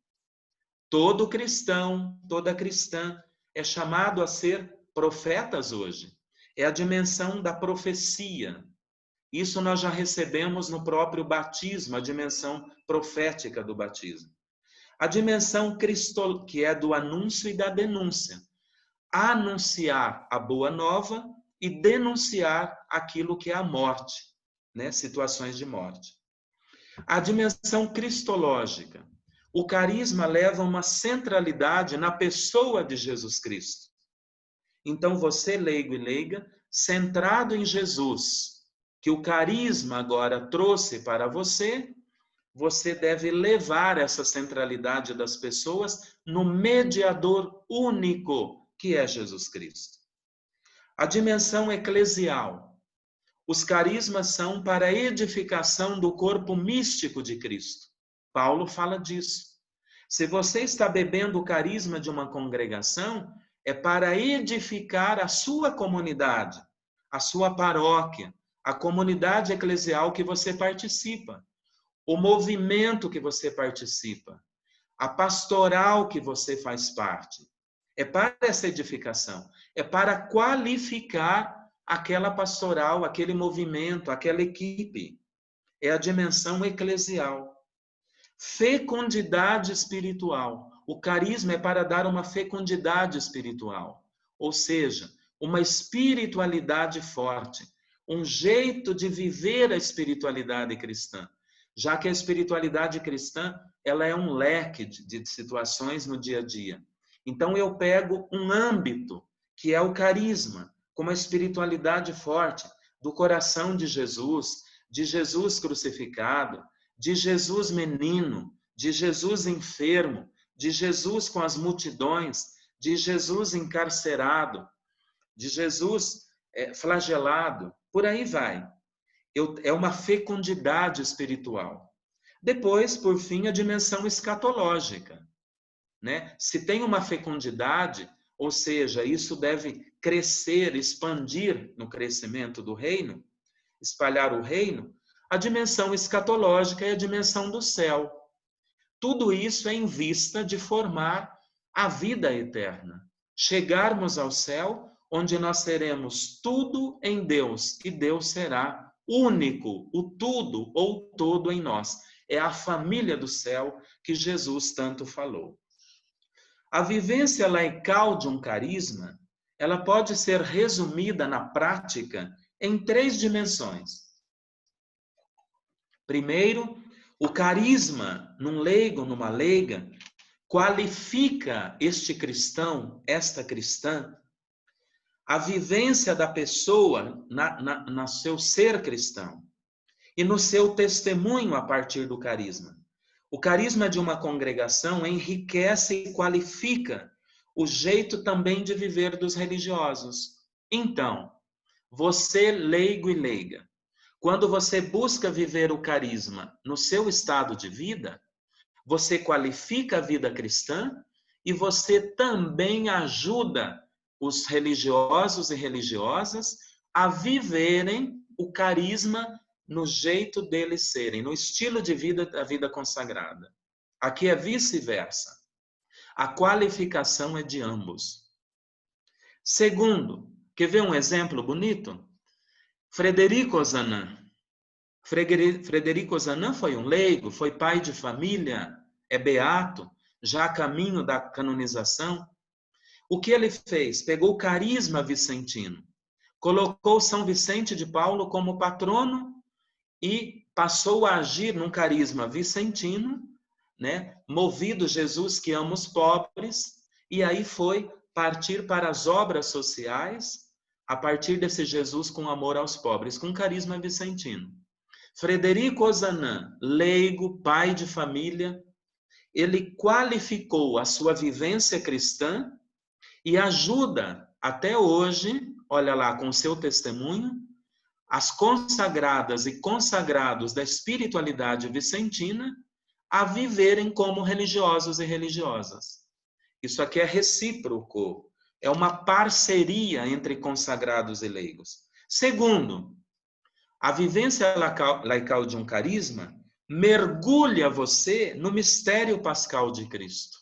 Todo cristão, toda cristã é chamado a ser profetas hoje. É a dimensão da profecia. Isso nós já recebemos no próprio batismo, a dimensão profética do batismo. A dimensão que é do anúncio e da denúncia. Anunciar a boa nova e denunciar aquilo que é a morte, né? Situações de morte. A dimensão cristológica. O carisma leva uma centralidade na pessoa de Jesus Cristo. Então você, leigo e leiga, centrado em Jesus, que o carisma agora trouxe para você, você deve levar essa centralidade das pessoas no mediador único, que é Jesus Cristo. A dimensão eclesial. Os carismas são para a edificação do corpo místico de Cristo. Paulo fala disso. Se você está bebendo o carisma de uma congregação, é para edificar a sua comunidade, a sua paróquia, a comunidade eclesial que você participa, o movimento que você participa, a pastoral que você faz parte. É para essa edificação, é para qualificar aquela pastoral, aquele movimento, aquela equipe. É a dimensão eclesial. Fecundidade espiritual. O carisma é para dar uma fecundidade espiritual, ou seja, uma espiritualidade forte, um jeito de viver a espiritualidade cristã, já que a espiritualidade cristã, ela é um leque de situações no dia a dia. Então eu pego um âmbito, que é o carisma, com uma espiritualidade forte do coração de Jesus crucificado, de Jesus menino, de Jesus enfermo, de Jesus com as multidões, de Jesus encarcerado, de Jesus flagelado, por aí vai. É uma fecundidade espiritual. Depois, por fim, a dimensão escatológica, né? Se tem uma fecundidade, ou seja, isso deve crescer, expandir no crescimento do reino, espalhar o reino, a dimensão escatológica é a dimensão do céu. Tudo isso é em vista de formar a vida eterna. Chegarmos ao céu, onde nós teremos tudo em Deus, e Deus será único, o tudo ou todo em nós. É a família do céu que Jesus tanto falou. A vivência laical de um carisma, ela pode ser resumida na prática em 3 dimensões. Primeiro, o carisma num leigo, numa leiga, qualifica este cristão, esta cristã, a vivência da pessoa no seu ser cristão e no seu testemunho a partir do carisma. O carisma de uma congregação enriquece e qualifica o jeito também de viver dos religiosos. Então, você, leigo e leiga, quando você busca viver o carisma no seu estado de vida, você qualifica a vida cristã e você também ajuda os religiosos e religiosas a viverem o carisma no jeito deles serem, no estilo de vida da vida consagrada. Aqui é vice-versa. A qualificação é de ambos. Segundo, quer ver um exemplo bonito? Frederico Ozanam. Frederico Ozanam foi um leigo, foi pai de família, é beato, já a caminho da canonização. O que ele fez? Pegou o carisma vicentino, colocou São Vicente de Paulo como patrono e passou a agir num carisma vicentino, né? Movido Jesus que ama os pobres, e aí foi partir para as obras sociais a partir desse Jesus com amor aos pobres, com carisma vicentino. Frederico Ozanam, leigo, pai de família, ele qualificou a sua vivência cristã e ajuda até hoje, olha lá, com seu testemunho, as consagradas e consagrados da espiritualidade vicentina a viverem como religiosos e religiosas. Isso aqui é recíproco, é uma parceria entre consagrados e leigos. Segundo, a vivência laical de um carisma mergulha você no mistério pascal de Cristo,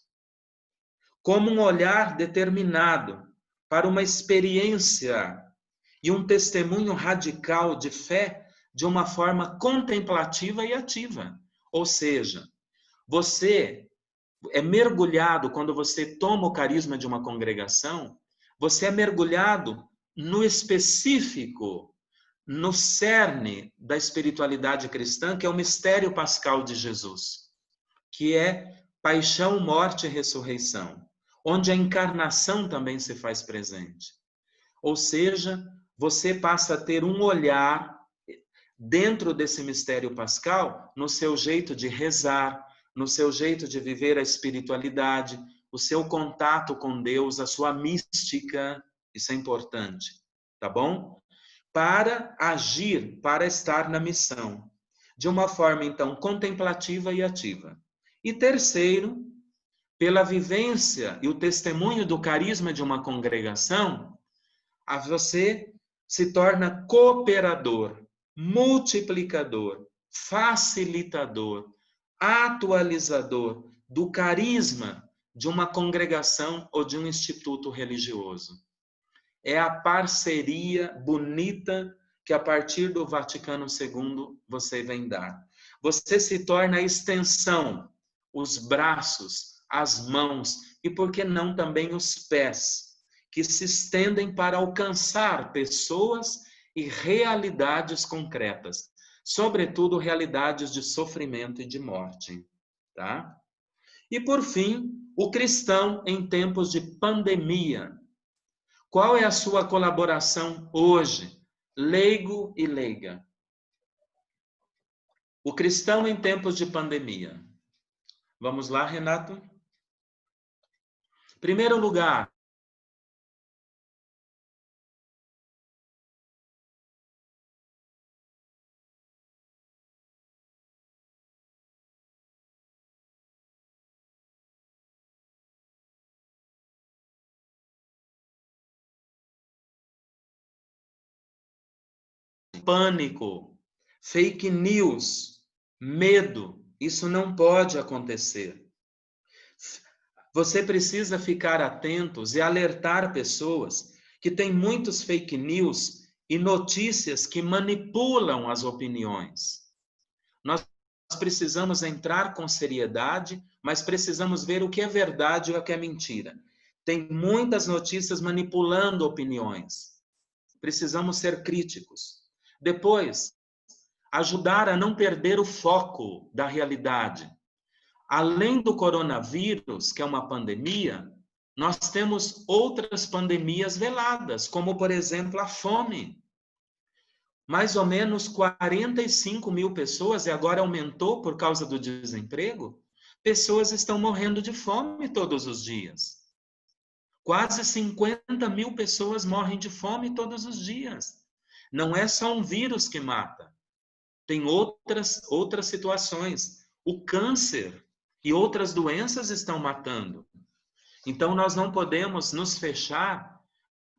como um olhar determinado para uma experiência e um testemunho radical de fé de uma forma contemplativa e ativa. Ou seja, você é mergulhado, quando você toma o carisma de uma congregação, você é mergulhado no específico, no cerne da espiritualidade cristã, que é o mistério pascal de Jesus, que é paixão, morte e ressurreição, onde a encarnação também se faz presente. Ou seja, você passa a ter um olhar dentro desse mistério pascal, no seu jeito de rezar, no seu jeito de viver a espiritualidade, o seu contato com Deus, a sua mística, isso é importante, tá bom? Para agir, para estar na missão, de uma forma, então, contemplativa e ativa. E terceiro, pela vivência e o testemunho do carisma de uma congregação, você se torna cooperador, multiplicador, facilitador, atualizador do carisma de uma congregação ou de um instituto religioso. É a parceria bonita que a partir do Vaticano II você vem dar. Você se torna a extensão, os braços, as mãos e, por que não, também os pés, que se estendem para alcançar pessoas e realidades concretas, sobretudo realidades de sofrimento e de morte, tá? E por fim, o cristão em tempos de pandemia. Qual é a sua colaboração hoje, leigo e leiga? O cristão em tempos de pandemia. Vamos lá, Renato? Primeiro lugar, pânico, fake news, medo. Isso não pode acontecer. Você precisa ficar atentos e alertar pessoas que tem muitos fake news e notícias que manipulam as opiniões. Nós precisamos entrar com seriedade, mas precisamos ver o que é verdade e o que é mentira. Tem muitas notícias manipulando opiniões. Precisamos ser críticos. Depois, ajudar a não perder o foco da realidade. Além do coronavírus, que é uma pandemia, nós temos outras pandemias veladas, como, por exemplo, a fome. Mais ou menos 45 mil pessoas, e agora aumentou por causa do desemprego, pessoas estão morrendo de fome todos os dias. Quase 50 mil pessoas morrem de fome todos os dias. Não é só um vírus que mata. Tem outras situações. O câncer e outras doenças estão matando. Então, nós não podemos nos fechar,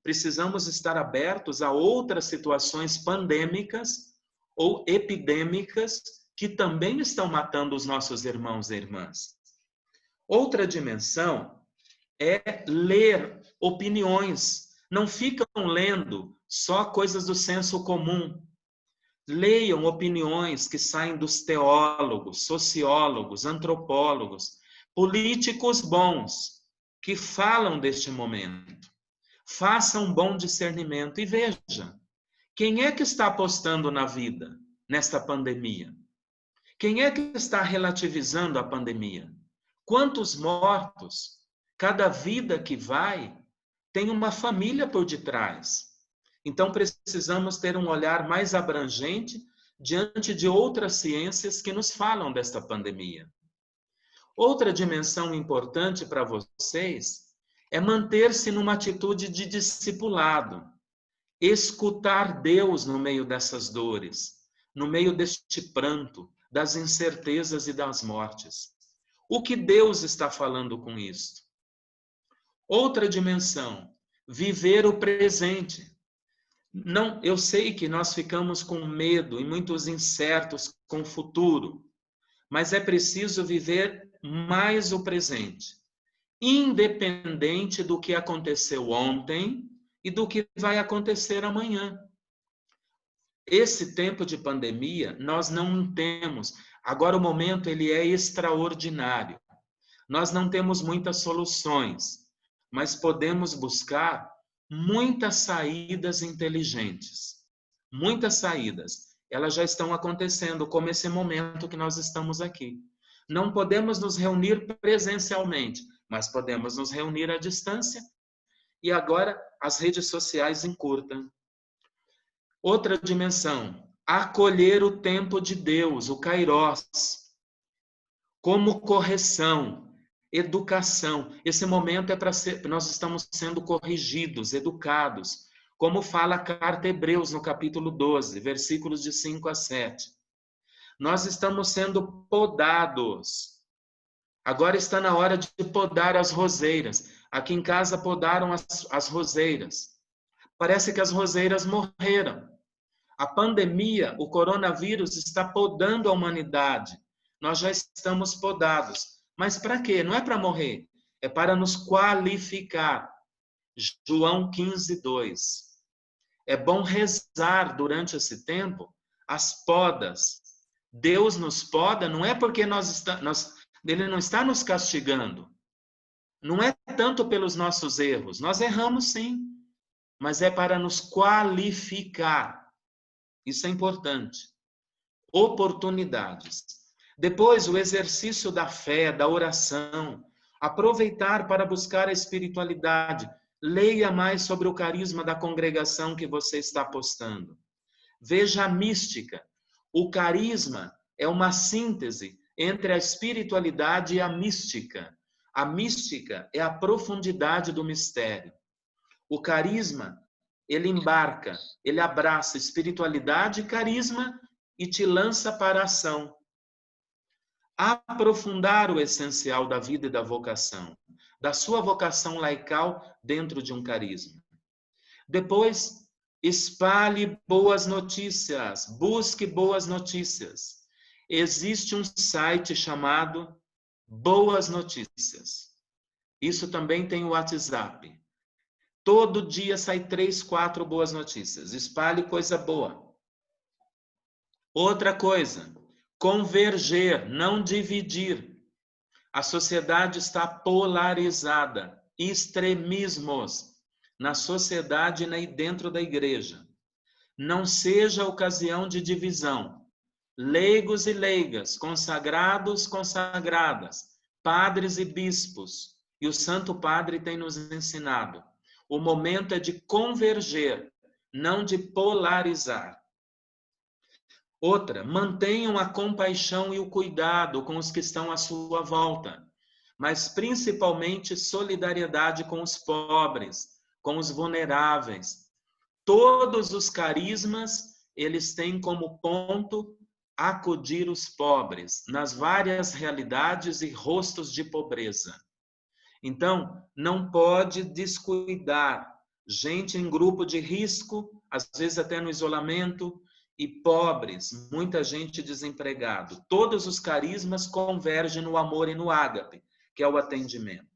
precisamos estar abertos a outras situações pandêmicas ou epidêmicas que também estão matando os nossos irmãos e irmãs. Outra dimensão é ler opiniões. Não ficam lendo só coisas do senso comum. Leiam opiniões que saem dos teólogos, sociólogos, antropólogos, políticos bons que falam deste momento. Façam um bom discernimento e veja, quem é que está apostando na vida nesta pandemia? Quem é que está relativizando a pandemia? Quantos mortos? Cada vida que vai tem uma família por detrás. Então, precisamos ter um olhar mais abrangente diante de outras ciências que nos falam desta pandemia. Outra dimensão importante para vocês é manter-se numa atitude de discipulado, escutar Deus no meio dessas dores, no meio deste pranto, das incertezas e das mortes. O que Deus está falando com isto? Outra dimensão, viver o presente. Não, eu sei que nós ficamos com medo e muitos incertos com o futuro, mas é preciso viver mais o presente, independente do que aconteceu ontem e do que vai acontecer amanhã. Esse tempo de pandemia nós não temos. Agora o momento ele é extraordinário. Nós não temos muitas soluções, mas podemos buscar muitas saídas inteligentes. Muitas saídas. Elas já estão acontecendo, como esse momento que nós estamos aqui. Não podemos nos reunir presencialmente, mas podemos nos reunir à distância. E agora as redes sociais encurtam. Outra dimensão, acolher o tempo de Deus, o Kairos, como correção, educação. Esse momento é para ser, nós estamos sendo corrigidos, educados, como fala a carta a Hebreus no capítulo 12, versículos de 5 a 7. Nós estamos sendo podados. Agora está na hora de podar as roseiras. Aqui em casa podaram as roseiras. Parece que as roseiras morreram. A pandemia, o coronavírus está podando a humanidade. Nós já estamos podados. Mas para quê? Não é para morrer. É para nos qualificar. João 15, 2. É bom rezar durante esse tempo as podas. Deus nos poda, não é porque Ele não está nos castigando. Não é tanto pelos nossos erros. Nós erramos sim, mas é para nos qualificar. Isso é importante. Oportunidades. Depois, o exercício da fé, da oração. Aproveitar para buscar a espiritualidade. Leia mais sobre o carisma da congregação que você está postando. Veja a mística. O carisma é uma síntese entre a espiritualidade e a mística. A mística é a profundidade do mistério. O carisma, ele embarca, ele abraça espiritualidade e carisma e te lança para a ação. Aprofundar o essencial da vida e da vocação, da sua vocação laical dentro de um carisma. Depois, espalhe boas notícias, busque boas notícias. Existe um site chamado Boas Notícias. Isso também tem o WhatsApp. Todo dia sai 3, 4 boas notícias. Espalhe coisa boa. Outra coisa, converger, não dividir. A sociedade está polarizada, extremismos na sociedade e dentro da igreja. Não seja ocasião de divisão. Leigos e leigas, consagrados, consagradas, padres e bispos. E o Santo Padre tem nos ensinado. O momento é de converger, não de polarizar. Outra, mantenham a compaixão e o cuidado com os que estão à sua volta, mas principalmente solidariedade com os pobres, com os vulneráveis. Todos os carismas, eles têm como ponto acudir os pobres nas várias realidades e rostos de pobreza. Então, não pode descuidar. Gente em grupo de risco, às vezes até no isolamento, e pobres, muita gente desempregado. Todos os carismas convergem no amor e no ágape, que é o atendimento.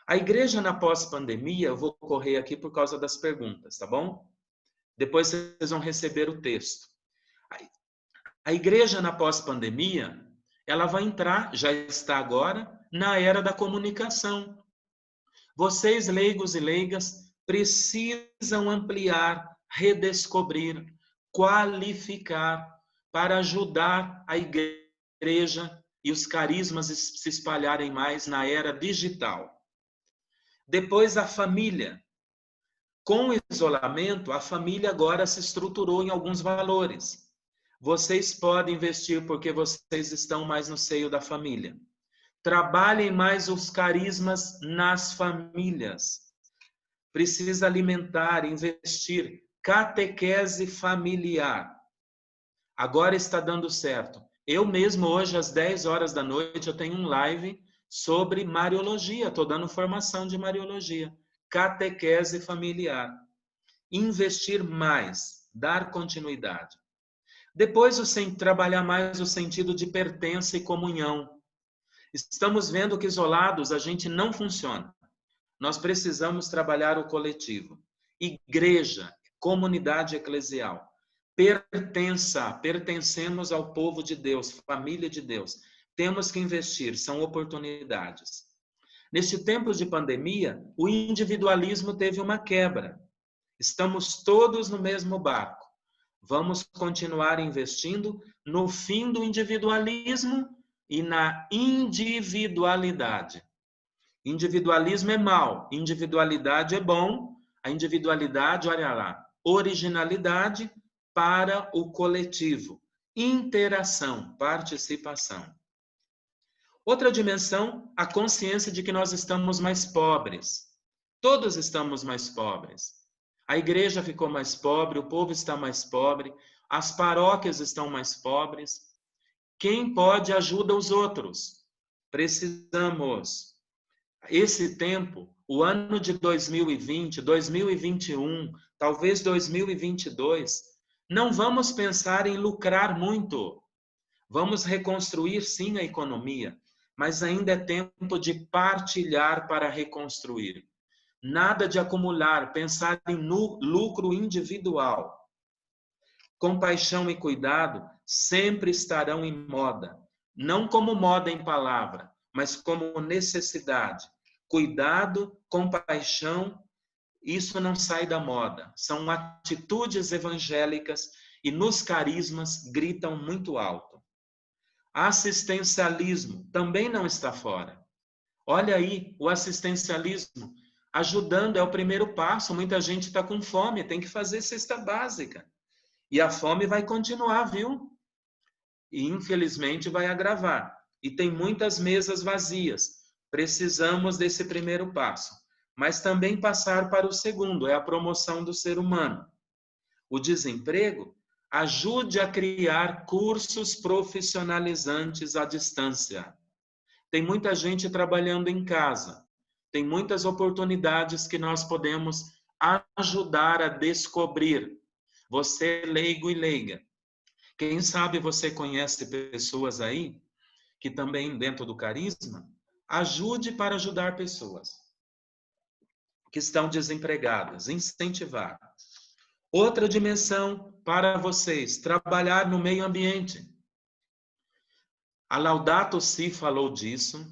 A igreja na pós-pandemia, eu vou correr aqui por causa das perguntas, tá bom? Depois vocês vão receber o texto. A igreja na pós-pandemia, ela vai entrar, já está agora, na era da comunicação. Vocês, leigos e leigas, precisam ampliar, redescobrir, qualificar para ajudar a igreja e os carismas se espalharem mais na era digital. Depois, a família. Com o isolamento, a família agora se estruturou em alguns valores. Vocês podem investir porque vocês estão mais no seio da família. Trabalhem mais os carismas nas famílias. Precisa alimentar, investir. Catequese familiar. Agora está dando certo. Eu mesmo, hoje, às 10 horas da noite, eu tenho um live sobre Mariologia. Estou dando formação de Mariologia. Catequese familiar. Investir mais. Dar continuidade. Depois, trabalhar mais o sentido de pertença e comunhão. Estamos vendo que isolados a gente não funciona. Nós precisamos trabalhar o coletivo. Igreja, comunidade eclesial. Pertença, pertencemos ao povo de Deus, família de Deus. temos que investir, são oportunidades. Neste tempo de pandemia, o individualismo teve uma quebra. Estamos todos no mesmo barco. Vamos continuar investindo no fim do individualismo e na individualidade. Individualismo é mal, individualidade é bom. A individualidade, olha lá, originalidade para o coletivo, interação, participação. Outra dimensão, a consciência de que nós estamos mais pobres. Todos estamos mais pobres. A igreja ficou mais pobre, o povo está mais pobre, as paróquias estão mais pobres. Quem pode ajuda os outros. Precisamos. Esse tempo, o ano de 2020, 2021, talvez 2022, não vamos pensar em lucrar muito. Vamos reconstruir sim a economia, mas ainda é tempo de partilhar para reconstruir. Nada de acumular, pensar em lucro individual. Compaixão e cuidado sempre estarão em moda, não como moda em palavra, mas como necessidade. Cuidado, compaixão, isso não sai da moda. São atitudes evangélicas e nos carismas gritam muito alto. Assistencialismo também não está fora. Olha aí, o assistencialismo ajudando é o primeiro passo. Muita gente está com fome, tem que fazer cesta básica. E a fome vai continuar, viu? E infelizmente vai agravar. E tem muitas mesas vazias. Precisamos desse primeiro passo. Mas também passar para o segundo, é a promoção do ser humano. O desemprego, ajude a criar cursos profissionalizantes à distância. Tem muita gente trabalhando em casa. Tem muitas oportunidades que nós podemos ajudar a descobrir. Você leigo e leiga. Quem sabe você conhece pessoas aí que também dentro do carisma, ajude para ajudar pessoas que estão desempregadas, incentivar. Outra dimensão para vocês, trabalhar no meio ambiente. A Laudato Si falou disso,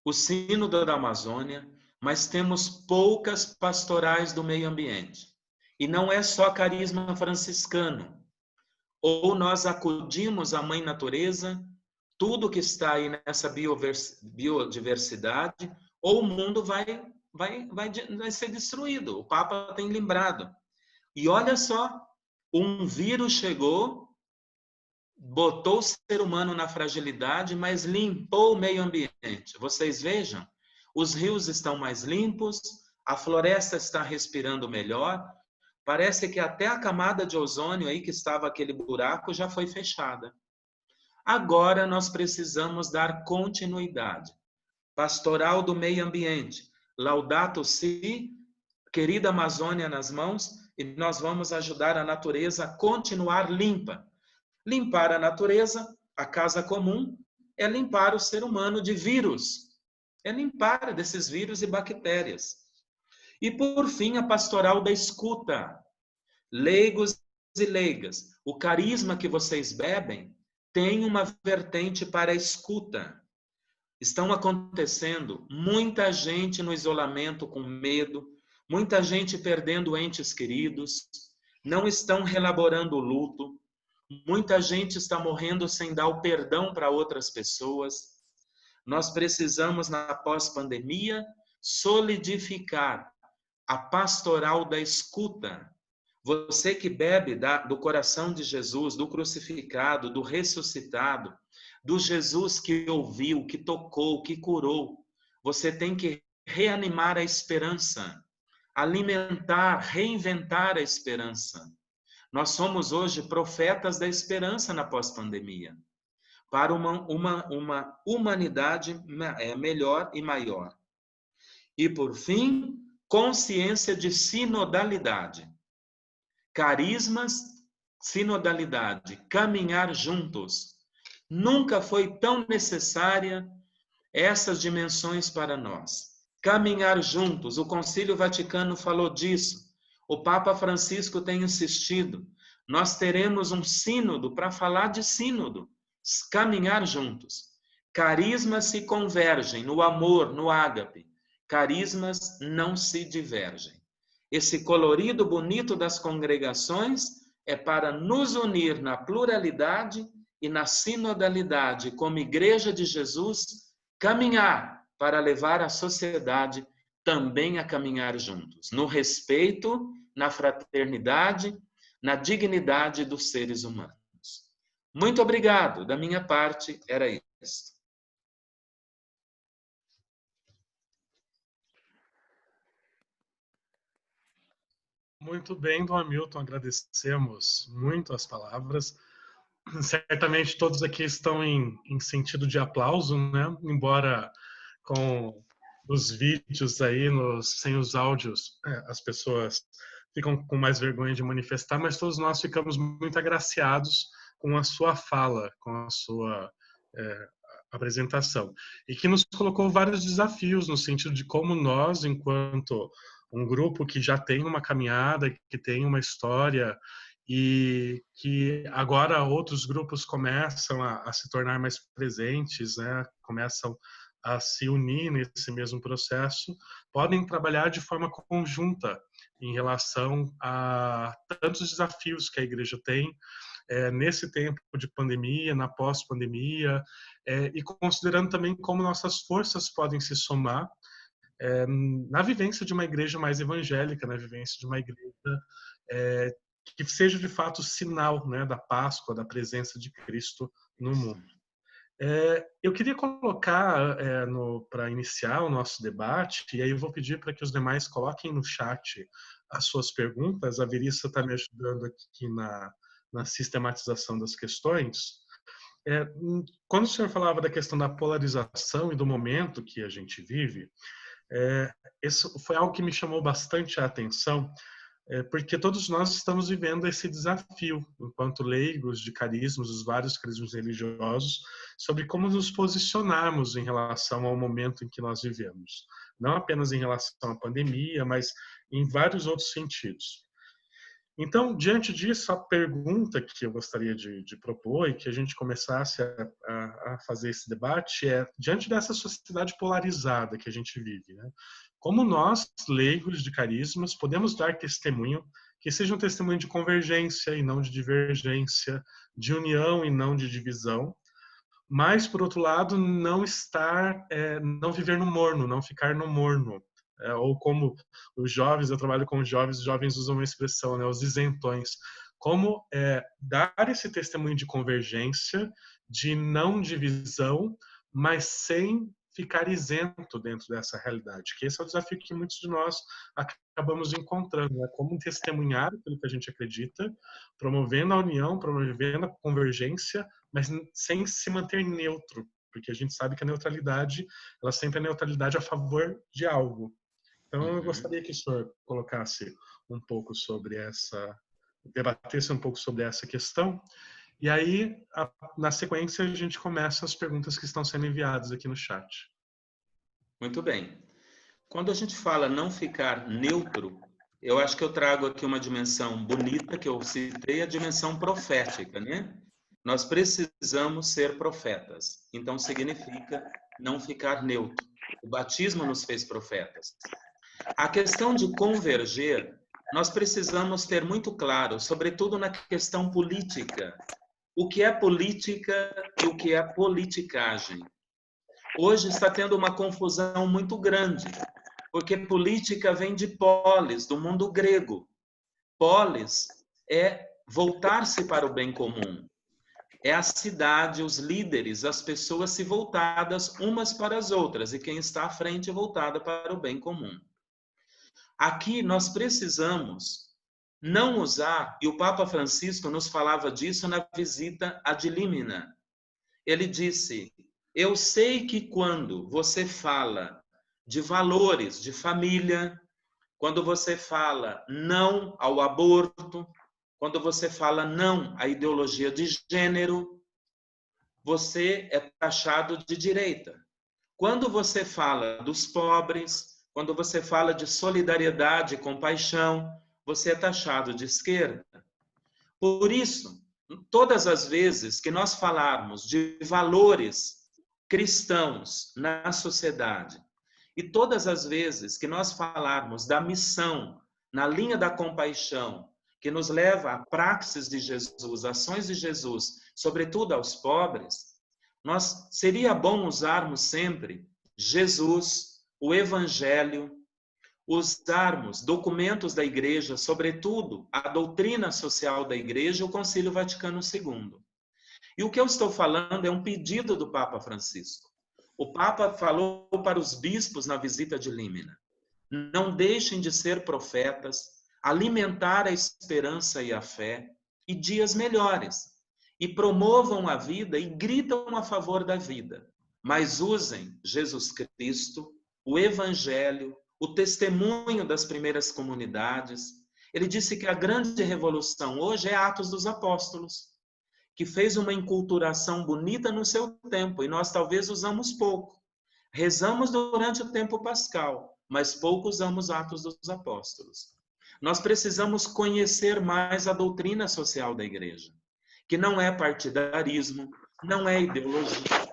o Sínodo da Amazônia, mas temos poucas pastorais do meio ambiente. E não é só carisma franciscano. Ou nós acudimos à Mãe Natureza, tudo que está aí nessa biodiversidade, ou o mundo vai ser destruído. O Papa tem lembrado. E olha só, um vírus chegou, botou o ser humano na fragilidade, mas limpou o meio ambiente. Vocês vejam, os rios estão mais limpos, a floresta está respirando melhor, parece que até a camada de ozônio aí que estava aquele buraco já foi fechada. Agora nós precisamos dar continuidade. Pastoral do meio ambiente, Laudato Si, querida Amazônia nas mãos, e nós vamos ajudar a natureza a continuar limpa. Limpar a natureza, a casa comum, é limpar o ser humano de vírus. É limpar desses vírus e bactérias. E por fim, a pastoral da escuta. Leigos e leigas, o carisma que vocês bebem tem uma vertente para a escuta. Estão acontecendo muita gente no isolamento com medo, muita gente perdendo entes queridos, não estão relaborando o luto, muita gente está morrendo sem dar o perdão para outras pessoas. Nós precisamos, na pós-pandemia, solidificar a pastoral da escuta. Você que bebe do coração de Jesus, do crucificado, do ressuscitado, do Jesus que ouviu, que tocou, que curou, você tem que reanimar a esperança, alimentar, reinventar a esperança. Nós somos hoje profetas da esperança na pós-pandemia, para uma humanidade melhor e maior. E, por fim, consciência de sinodalidade. Carismas, sinodalidade, caminhar juntos. Nunca foi tão necessária essas dimensões para nós. Caminhar juntos, o Concílio Vaticano falou disso. O Papa Francisco tem insistido. Nós teremos um sínodo para falar de sínodo. Caminhar juntos. Carismas se convergem no amor, no ágape. Carismas não se divergem. Esse colorido bonito das congregações é para nos unir na pluralidade e na sinodalidade, como Igreja de Jesus, caminhar para levar a sociedade também a caminhar juntos, no respeito, na fraternidade, na dignidade dos seres humanos. Muito obrigado. Da minha parte, era isso. Muito bem, Dom Hamilton, agradecemos muito as palavras. Certamente todos aqui estão em sentido de aplauso, né? Embora com os vídeos aí, sem os áudios, as pessoas ficam com mais vergonha de manifestar, mas todos nós ficamos muito agraciados com a sua fala, com a sua apresentação. E que nos colocou vários desafios no sentido de como nós, enquanto um grupo que já tem uma caminhada, que tem uma história, e que agora outros grupos começam a se tornar mais presentes, né? Começam a se unir nesse mesmo processo, podem trabalhar de forma conjunta em relação a tantos desafios que a igreja tem nesse tempo de pandemia, na pós-pandemia, e considerando também como nossas forças podem se somar na vivência de uma igreja mais evangélica, na vivência de uma igreja que seja de fato sinal, né, da Páscoa, da presença de Cristo no mundo. Eu queria colocar para iniciar o nosso debate, e aí eu vou pedir para que os demais coloquem no chat as suas perguntas. A Verissa está me ajudando aqui na sistematização das questões. Quando o senhor falava da questão da polarização e do momento que a gente vive, isso foi algo que me chamou bastante a atenção, porque todos nós estamos vivendo esse desafio, enquanto leigos de carismas, os vários carismas religiosos, sobre como nos posicionarmos em relação ao momento em que nós vivemos. Não apenas em relação à pandemia, mas em vários outros sentidos. Então, diante disso, a pergunta que eu gostaria de propor e que a gente começasse a fazer esse debate diante dessa sociedade polarizada que a gente vive, né? Como nós, leigos de carismas, podemos dar testemunho que seja um testemunho de convergência e não de divergência, de união e não de divisão, mas, por outro lado, não viver no morno, não ficar no morno. Ou como os jovens, eu trabalho com os jovens usam uma expressão, né, os isentões. Como dar esse testemunho de convergência, de não divisão, mas sem ficar isento dentro dessa realidade, que esse é o desafio que muitos de nós acabamos encontrando, né? Como testemunhar aquilo que a gente acredita, promovendo a união, promovendo a convergência, mas sem se manter neutro, porque a gente sabe que a neutralidade, ela sempre é neutralidade a favor de algo. Então, eu gostaria que o senhor colocasse um pouco sobre debatesse um pouco sobre essa questão. E aí, na sequência, a gente começa as perguntas que estão sendo enviadas aqui no chat. Muito bem. Quando a gente fala não ficar neutro, eu acho que eu trago aqui uma dimensão bonita que eu citei, a dimensão profética, né? Nós precisamos ser profetas. Então, significa não ficar neutro. O batismo nos fez profetas. A questão de converger, nós precisamos ter muito claro, sobretudo na questão política, o que é política e o que é politicagem. Hoje está tendo uma confusão muito grande, porque política vem de polis, do mundo grego. Polis é voltar-se para o bem comum. É a cidade, os líderes, as pessoas se voltadas umas para as outras, e quem está à frente voltada para o bem comum. Aqui nós precisamos não usar, e o Papa Francisco nos falava disso na visita ad limina. Ele disse: eu sei que quando você fala de valores de família, quando você fala não ao aborto, quando você fala não à ideologia de gênero, você é taxado de direita. Quando você fala dos pobres, quando você fala de solidariedade e compaixão, você é taxado de esquerda. Por isso, todas as vezes que nós falarmos de valores cristãos na sociedade. E todas as vezes que nós falarmos da missão na linha da compaixão, que nos leva a praxis de Jesus, ações de Jesus, sobretudo aos pobres, seria bom usarmos sempre Jesus, o Evangelho, usarmos documentos da Igreja, sobretudo a doutrina social da Igreja, o Concílio Vaticano II. E o que eu estou falando é um pedido do Papa Francisco. O Papa falou para os bispos na visita de Límina: não deixem de ser profetas, alimentar a esperança e a fé, e dias melhores, e promovam a vida e gritam a favor da vida, mas usem Jesus Cristo, o Evangelho, o testemunho das primeiras comunidades. Ele disse que a grande revolução hoje é Atos dos Apóstolos, que fez uma enculturação bonita no seu tempo, e nós talvez usamos pouco. Rezamos durante o tempo pascal, mas pouco usamos Atos dos Apóstolos. Nós precisamos conhecer mais a doutrina social da Igreja, que não é partidarismo, não é ideologia.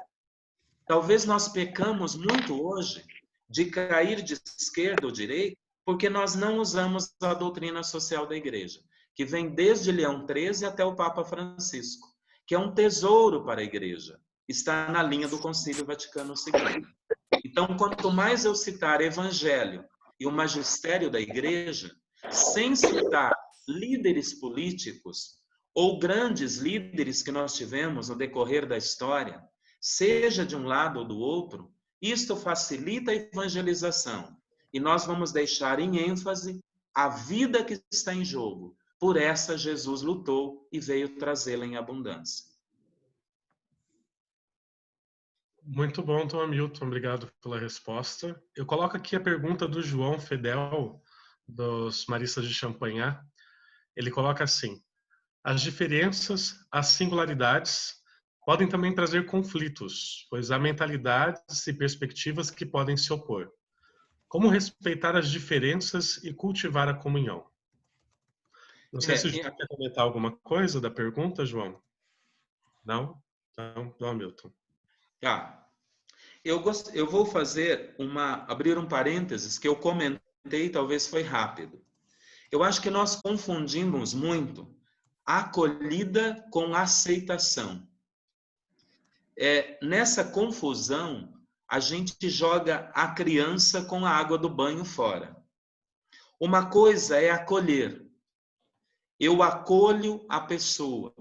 Talvez nós pecamos muito hoje de cair de esquerda ou direita, porque nós não usamos a doutrina social da Igreja, que vem desde Leão XIII até o Papa Francisco, que é um tesouro para a Igreja, está na linha do Concílio Vaticano II. Então, quanto mais eu citar Evangelho e o magistério da Igreja, sem citar líderes políticos ou grandes líderes que nós tivemos no decorrer da história, seja de um lado ou do outro, isto facilita a evangelização. E nós vamos deixar em ênfase a vida que está em jogo. Por essa Jesus lutou e veio trazê-la em abundância. Muito bom, Tom Hamilton. Obrigado pela resposta. Eu coloco aqui a pergunta do João Fedel, dos Maristas de Champagnat. Ele coloca assim: as diferenças, as singularidades podem também trazer conflitos, pois há mentalidades e perspectivas que podem se opor. Como respeitar as diferenças e cultivar a comunhão? Não sei se o João quer comentar alguma coisa da pergunta, João. Não? Então, Tom Hamilton. Tá. Eu vou abrir um parênteses que eu comentei, talvez foi rápido. Eu acho que nós confundimos muito acolhida com aceitação. Nessa confusão, a gente joga a criança com a água do banho fora. Uma coisa é acolher. Eu acolho a pessoa.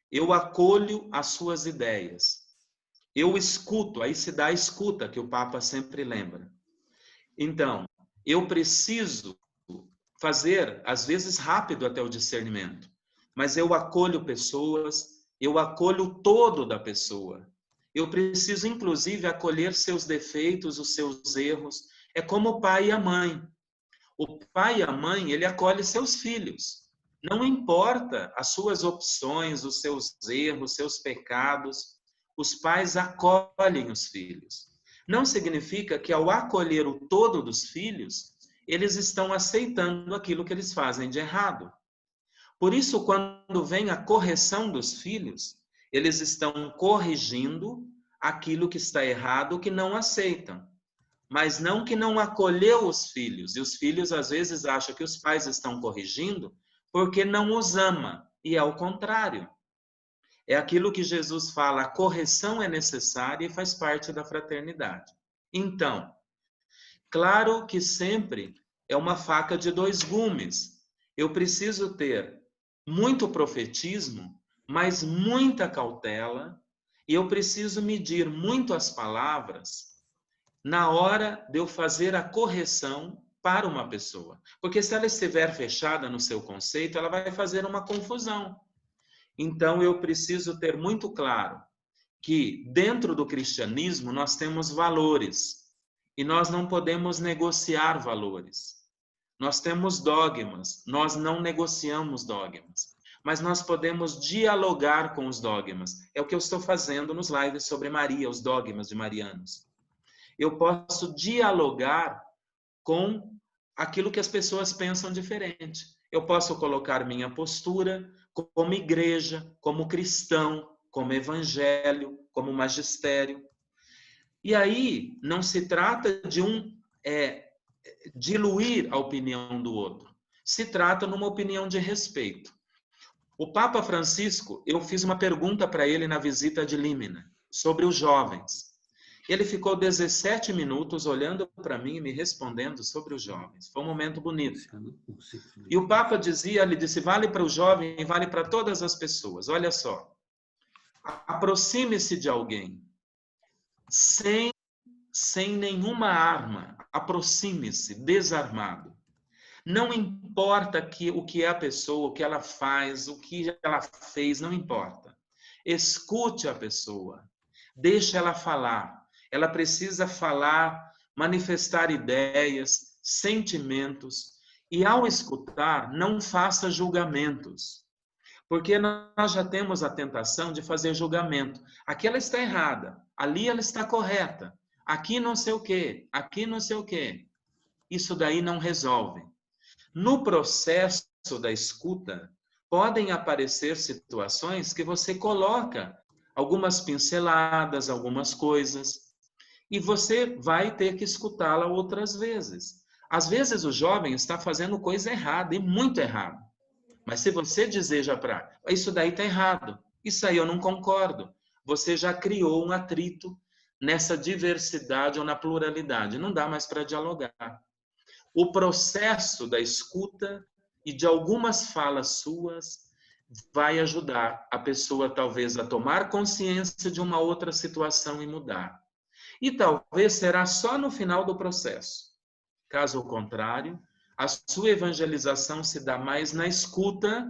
Eu acolho as suas ideias. Eu escuto, aí se dá a escuta, que o Papa sempre lembra. Então, eu preciso fazer, às vezes rápido até o discernimento, mas eu acolho pessoas, eu acolho o todo da pessoa. Eu preciso, inclusive, acolher seus defeitos, os seus erros. É como o pai e a mãe. O pai e a mãe, ele acolhe seus filhos. Não importa as suas opções, os seus erros, seus pecados. Os pais acolhem os filhos. Não significa que ao acolher o todo dos filhos, eles estão aceitando aquilo que eles fazem de errado. Por isso, quando vem a correção dos filhos, eles estão corrigindo aquilo que está errado, que não aceitam. Mas não que não acolheu os filhos. E os filhos, às vezes, acham que os pais estão corrigindo porque não os ama. E é o contrário. É aquilo que Jesus fala, a correção é necessária e faz parte da fraternidade. Então, claro que sempre é uma faca de dois gumes. Eu preciso ter muito profetismo, mas muita cautela, e eu preciso medir muito as palavras na hora de eu fazer a correção para uma pessoa. Porque se ela estiver fechada no seu conceito, ela vai fazer uma confusão. Então, eu preciso ter muito claro que dentro do cristianismo nós temos valores e nós não podemos negociar valores. Nós temos dogmas, nós não negociamos dogmas, mas nós podemos dialogar com os dogmas. É o que eu estou fazendo nos lives sobre Maria, os dogmas de marianos. Eu posso dialogar com aquilo que as pessoas pensam diferente. Eu posso colocar minha postura como igreja, como cristão, como evangelho, como magistério. E aí não se trata de diluir a opinião do outro. Se trata numa opinião de respeito. O Papa Francisco, eu fiz uma pergunta para ele na visita de Límina, sobre os jovens. Ele ficou 17 minutos olhando para mim e me respondendo sobre os jovens. Foi um momento bonito. E o Papa ele disse, vale para o jovem e vale para todas as pessoas. Olha só, aproxime-se de alguém sem nenhuma arma. Aproxime-se, desarmado. Não importa o que é a pessoa, o que ela faz, o que ela fez, não importa. Escute a pessoa. Deixe ela falar. Ela precisa falar, manifestar ideias, sentimentos. E ao escutar, não faça julgamentos. Porque nós já temos a tentação de fazer julgamento. Aqui ela está errada, ali ela está correta. Aqui não sei o quê, aqui não sei o quê. Isso daí não resolve. No processo da escuta, podem aparecer situações que você coloca algumas pinceladas, algumas coisas, e você vai ter que escutá-la outras vezes. Às vezes o jovem está fazendo coisa errada, e muito errado. Mas se você deseja para, isso daí está errado, isso aí eu não concordo, você já criou um atrito nessa diversidade ou na pluralidade. Não dá mais para dialogar. O processo da escuta e de algumas falas suas vai ajudar a pessoa talvez a tomar consciência de uma outra situação e mudar. E talvez será só no final do processo. Caso contrário, a sua evangelização se dá mais na escuta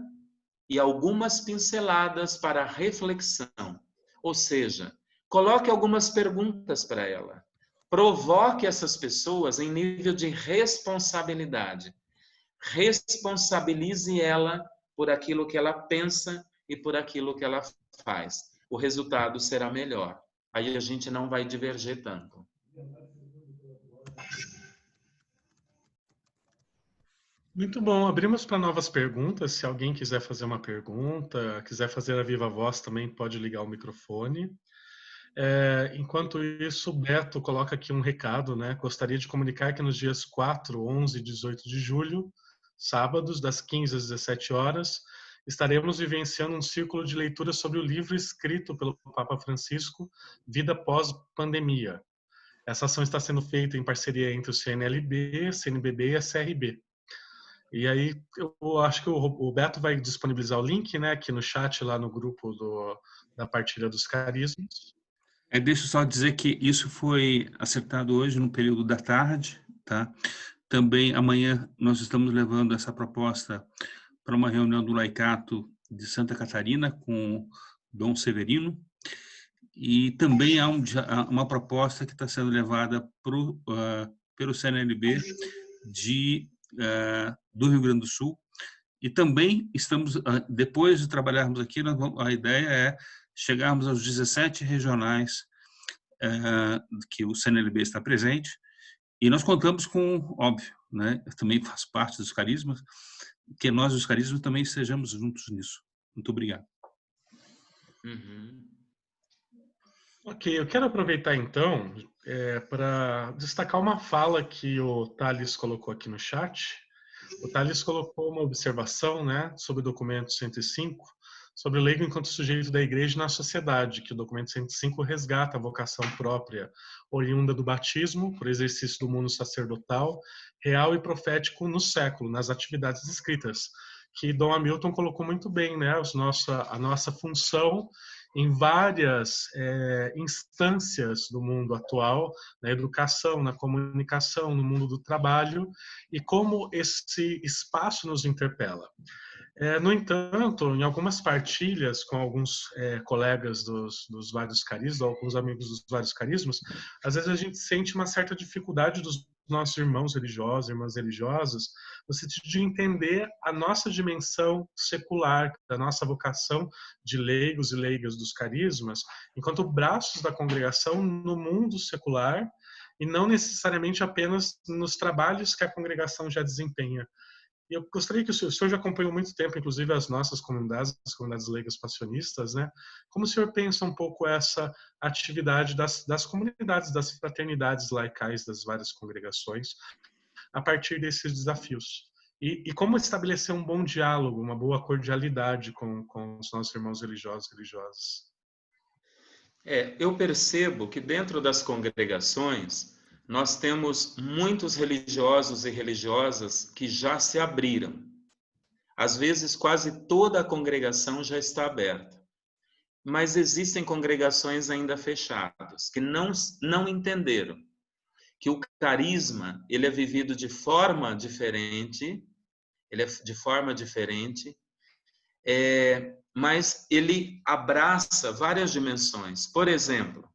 e algumas pinceladas para a reflexão. Ou seja, coloque algumas perguntas para ela. Provoque essas pessoas em nível de responsabilidade. Responsabilize ela por aquilo que ela pensa e por aquilo que ela faz. O resultado será melhor. Aí a gente não vai diverger tanto. Muito bom. Abrimos para novas perguntas. Se alguém quiser fazer uma pergunta, quiser fazer a viva voz, também pode ligar o microfone. Enquanto isso, o Beto coloca aqui um recado, né? Gostaria de comunicar que nos dias 4, 11 e 18 de julho, sábados, das 15 às 17 horas, estaremos vivenciando um círculo de leitura sobre o livro escrito pelo Papa Francisco, Vida Pós-Pandemia. Essa ação está sendo feita em parceria entre o CNLB, CNBB e a CRB. E aí, eu acho que o Beto vai disponibilizar o link, né, aqui no chat, lá no grupo da Partilha dos Carismas. Deixa eu só dizer que isso foi acertado hoje no período da tarde, tá? Também amanhã nós estamos levando essa proposta para uma reunião do Laicato de Santa Catarina com Dom Severino, e também há uma proposta que está sendo levada pelo CNLB do Rio Grande do Sul, e também estamos, depois de trabalharmos aqui, a ideia é chegarmos aos 17 regionais que o CNLB está presente, e nós contamos com, óbvio, né, também faz parte dos carismas, que nós, os carismas, também estejamos juntos nisso. Muito obrigado. Uhum. Ok, eu quero aproveitar então para destacar uma fala que o Thales colocou aqui no chat. O Thales colocou uma observação, né, sobre o documento 105, sobre o leigo enquanto sujeito da igreja na sociedade, que o documento 105 resgata a vocação própria, oriunda do batismo, por exercício do mundo sacerdotal, real e profético no século, nas atividades escritas, que Dom Hamilton colocou muito bem, né, a nossa função em várias instâncias do mundo atual, na educação, na comunicação, no mundo do trabalho, e como esse espaço nos interpela. No entanto, em algumas partilhas com alguns colegas dos vários carismas, alguns amigos dos vários carismas, às vezes a gente sente uma certa dificuldade dos nossos irmãos religiosos, irmãs religiosas, no sentido de entender a nossa dimensão secular, da nossa vocação de leigos e leigas dos carismas, enquanto braços da congregação no mundo secular, e não necessariamente apenas nos trabalhos que a congregação já desempenha. Eu gostaria que o senhor já acompanhou muito tempo, inclusive, as nossas comunidades, as comunidades leigas passionistas, né? Como o senhor pensa um pouco essa atividade das comunidades, das fraternidades laicais das várias congregações, a partir desses desafios? E como estabelecer um bom diálogo, uma boa cordialidade com os nossos irmãos religiosos e religiosas? Eu percebo que dentro das congregações nós temos muitos religiosos e religiosas que já se abriram. Às vezes quase toda a congregação já está aberta. Mas existem congregações ainda fechadas, que não entenderam que o carisma, ele é vivido de forma diferente, mas ele abraça várias dimensões. Por exemplo,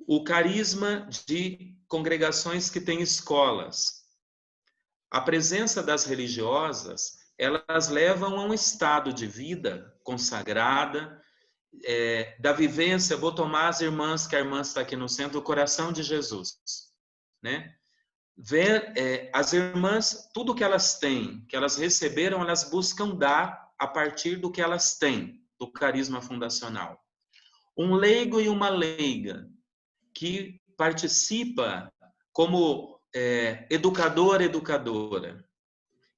o carisma de congregações que têm escolas. A presença das religiosas, elas levam a um estado de vida consagrada, da vivência. Vou tomar as irmãs, que a irmã está aqui no centro, do coração de Jesus, né? As irmãs, tudo que elas têm, que elas receberam, elas buscam dar a partir do que elas têm, do carisma fundacional. Um leigo e uma leiga que participa como educadora,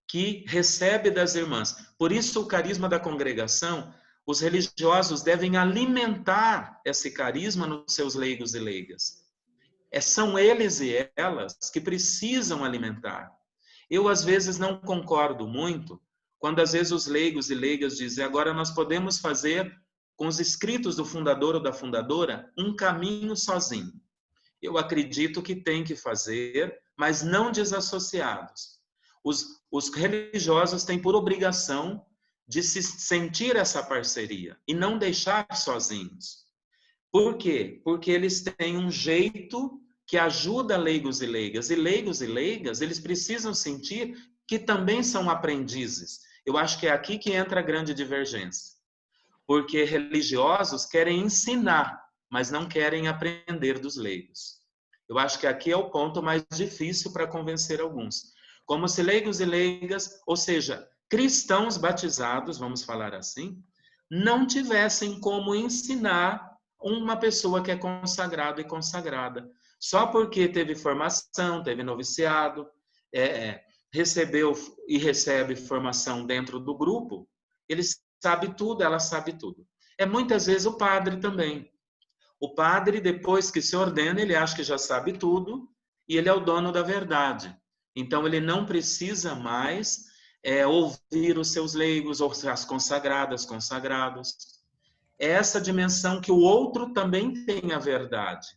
que recebe das irmãs. Por isso o carisma da congregação, os religiosos devem alimentar esse carisma nos seus leigos e leigas. São eles e elas que precisam alimentar. Eu, às vezes, não concordo muito quando, às vezes, os leigos e leigas dizem: agora nós podemos fazer, com os escritos do fundador ou da fundadora, um caminho sozinho. Eu acredito que tem que fazer, mas não desassociados. Os religiosos têm por obrigação de se sentir essa parceria e não deixar sozinhos. Por quê? Porque eles têm um jeito que ajuda leigos e leigas. E leigos e leigas, eles precisam sentir que também são aprendizes. Eu acho que é aqui que entra a grande divergência. Porque religiosos querem ensinar, mas não querem aprender dos leigos. Eu acho que aqui é o ponto mais difícil para convencer alguns. Como se leigos e leigas, ou seja, cristãos batizados, vamos falar assim, não tivessem como ensinar uma pessoa que é consagrado e consagrada. Só porque teve formação, teve noviciado, recebeu e recebe formação dentro do grupo, ele sabe tudo, ela sabe tudo. Muitas vezes o padre também. O padre, depois que se ordena, ele acha que já sabe tudo e ele é o dono da verdade. Então, ele não precisa mais ouvir os seus leigos, ou as consagradas, consagrados. É essa dimensão que o outro também tem a verdade.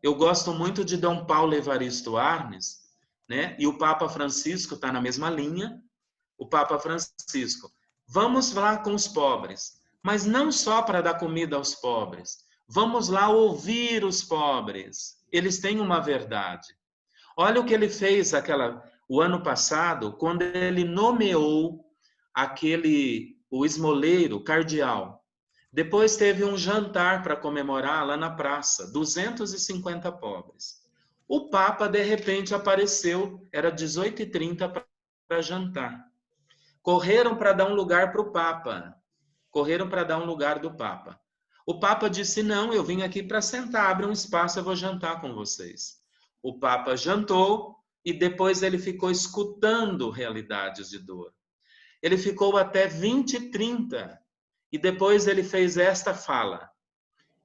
Eu gosto muito de Dom Paulo Evaristo Arnes, né? E o Papa Francisco está na mesma linha. O Papa Francisco: vamos lá com os pobres, mas não só para dar comida aos pobres. Vamos lá ouvir os pobres. Eles têm uma verdade. Olha o que ele fez o ano passado, quando ele nomeou o esmoleiro cardeal. Depois teve um jantar para comemorar lá na praça, 250 pobres. O Papa, de repente, apareceu, era 18h30 para jantar. Correram para dar um lugar para o Papa. Correram para dar um lugar do Papa. O Papa disse: não, eu vim aqui para sentar, abre um espaço, eu vou jantar com vocês. O Papa jantou e depois ele ficou escutando realidades de dor. Ele ficou até 20h30 e depois ele fez esta fala: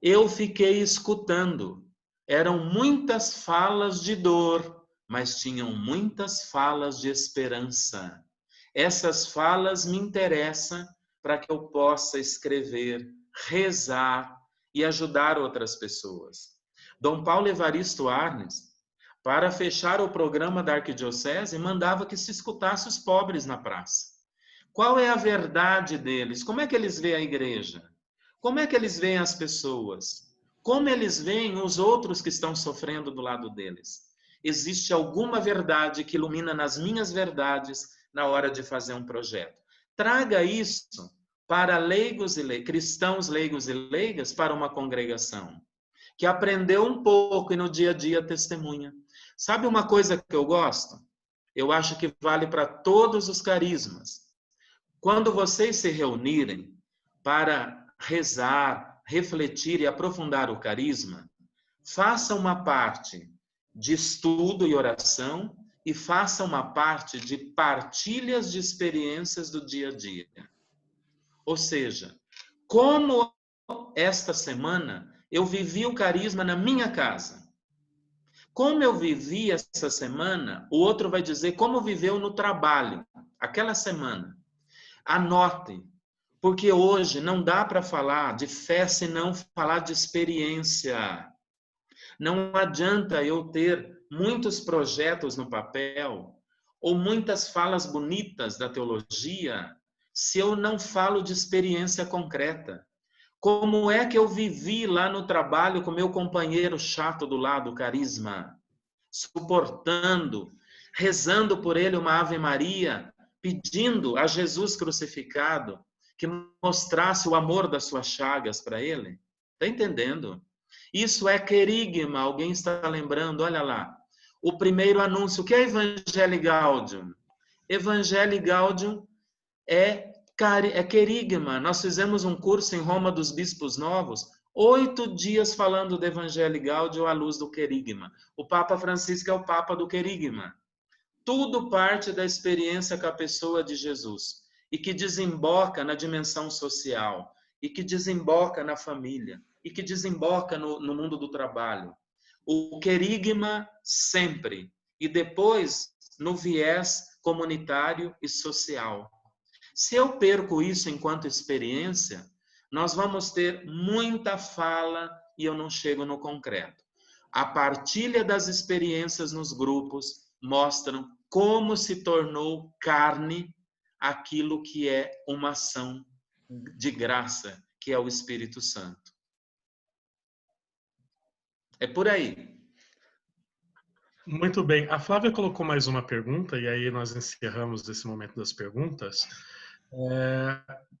eu fiquei escutando. Eram muitas falas de dor, mas tinham muitas falas de esperança. Essas falas me interessam para que eu possa escrever, rezar e ajudar outras pessoas. Dom Paulo Evaristo Arnes, para fechar o programa da Arquidiocese, mandava que se escutasse os pobres na praça. Qual é a verdade deles? Como é que eles veem a igreja? Como é que eles veem as pessoas? Como eles veem os outros que estão sofrendo do lado deles? Existe alguma verdade que ilumina nas minhas verdades na hora de fazer um projeto? Traga isso para leigos e cristãos leigos e leigas para uma congregação que aprendeu um pouco e no dia a dia testemunha. Sabe uma coisa que eu gosto? eu acho que vale para todos os carismas. Quando vocês se reunirem para rezar, refletir e aprofundar o carisma, faça uma parte de estudo e oração e faça uma parte de partilhas de experiências do dia a dia. Ou seja, como esta semana eu vivi o carisma na minha casa. Como eu vivi essa semana, o outro vai dizer como viveu no trabalho, aquela semana. Anotem, porque hoje não dá para falar de fé se não falar de experiência. Não adianta eu ter muitos projetos no papel ou muitas falas bonitas da teologia se eu não falo de experiência concreta. Como é que eu vivi lá no trabalho com meu companheiro chato do lado, carisma, suportando, rezando por ele uma Ave Maria, pedindo a Jesus crucificado que mostrasse o amor das suas chagas para ele? Está entendendo? Isso é querigma. Alguém está lembrando? Olha lá. O primeiro anúncio. O que é Evangelii Gaudium? Evangelii Gaudium é querigma. Nós fizemos um curso em Roma dos Bispos Novos, 8 dias falando do Evangelii Gaudium à luz do querigma. O Papa Francisco é o Papa do querigma. Tudo parte da experiência com a pessoa de Jesus e que desemboca na dimensão social e que desemboca na família e que desemboca no mundo do trabalho. O querigma sempre e depois no viés comunitário e social. Se eu perco isso enquanto experiência, nós vamos ter muita fala e eu não chego no concreto. A partilha das experiências nos grupos mostram como se tornou carne aquilo que é uma ação de graça, que é o Espírito Santo. É por aí. Muito bem. A Flávia colocou mais uma pergunta, e aí nós encerramos esse momento das perguntas.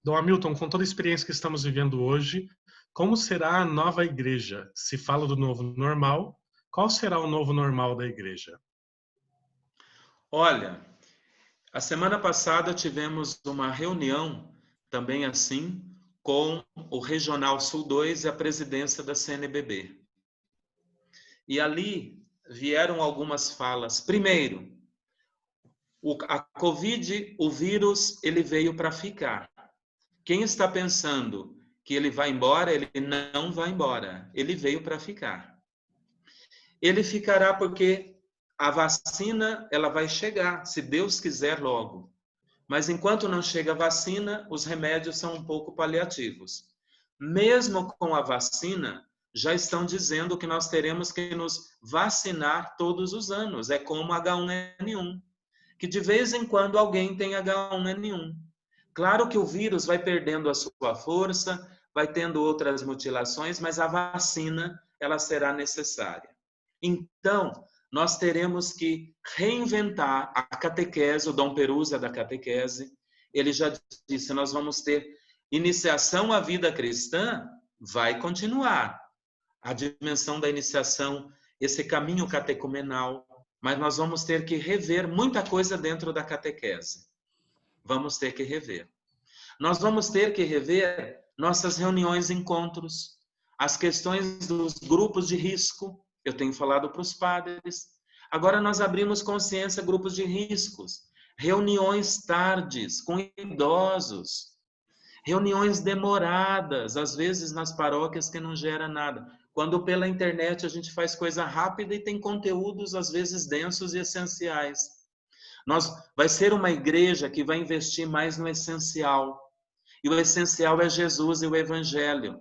Dom Hamilton, com toda a experiência que estamos vivendo hoje, como será a nova igreja? Se fala do novo normal, qual será o novo normal da igreja? Olha, a semana passada tivemos uma reunião, também assim, com o Regional Sul 2 e a presidência da CNBB. E ali vieram algumas falas. Primeiro, a Covid, o vírus, ele veio para ficar. Quem está pensando que ele vai embora, ele não vai embora. Ele veio para ficar. Ele ficará porque a vacina, ela vai chegar, se Deus quiser logo. Mas enquanto não chega a vacina, os remédios são um pouco paliativos. Mesmo com a vacina, já estão dizendo que nós teremos que nos vacinar todos os anos. É como H1N1, que de vez em quando alguém tem H1N1. Claro que o vírus vai perdendo a sua força, vai tendo outras mutilações, mas a vacina, ela será necessária. Então, nós teremos que reinventar a catequese. O Dom Perusa da catequese, ele já disse, nós vamos ter iniciação à vida cristã, vai continuar. A dimensão da iniciação, esse caminho catecumenal, mas nós vamos ter que rever muita coisa dentro da catequese. Vamos ter que rever. Nós vamos ter que rever nossas reuniões e encontros, as questões dos grupos de risco. Eu tenho falado para os padres. Agora nós abrimos consciência, grupos de riscos, reuniões tardes com idosos, reuniões demoradas, às vezes nas paróquias que não gera nada. Quando pela internet a gente faz coisa rápida e tem conteúdos às vezes densos e essenciais. Vai ser uma igreja que vai investir mais no essencial. E o essencial é Jesus e o Evangelho.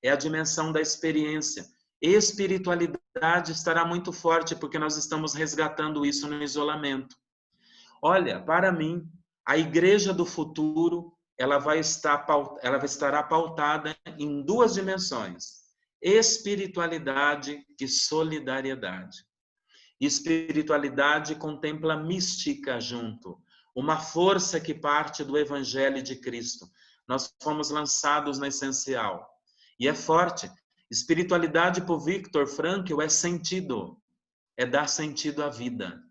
É a dimensão da experiência. Espiritualidade estará muito forte porque nós estamos resgatando isso no isolamento. Olha, para mim, a igreja do futuro, ela estará pautada em 2 dimensões: espiritualidade e solidariedade. Espiritualidade contempla mística junto, uma força que parte do Evangelho de Cristo. Nós fomos lançados no essencial. E é forte. Espiritualidade, por Viktor Frankl, é sentido. É dar sentido à vida.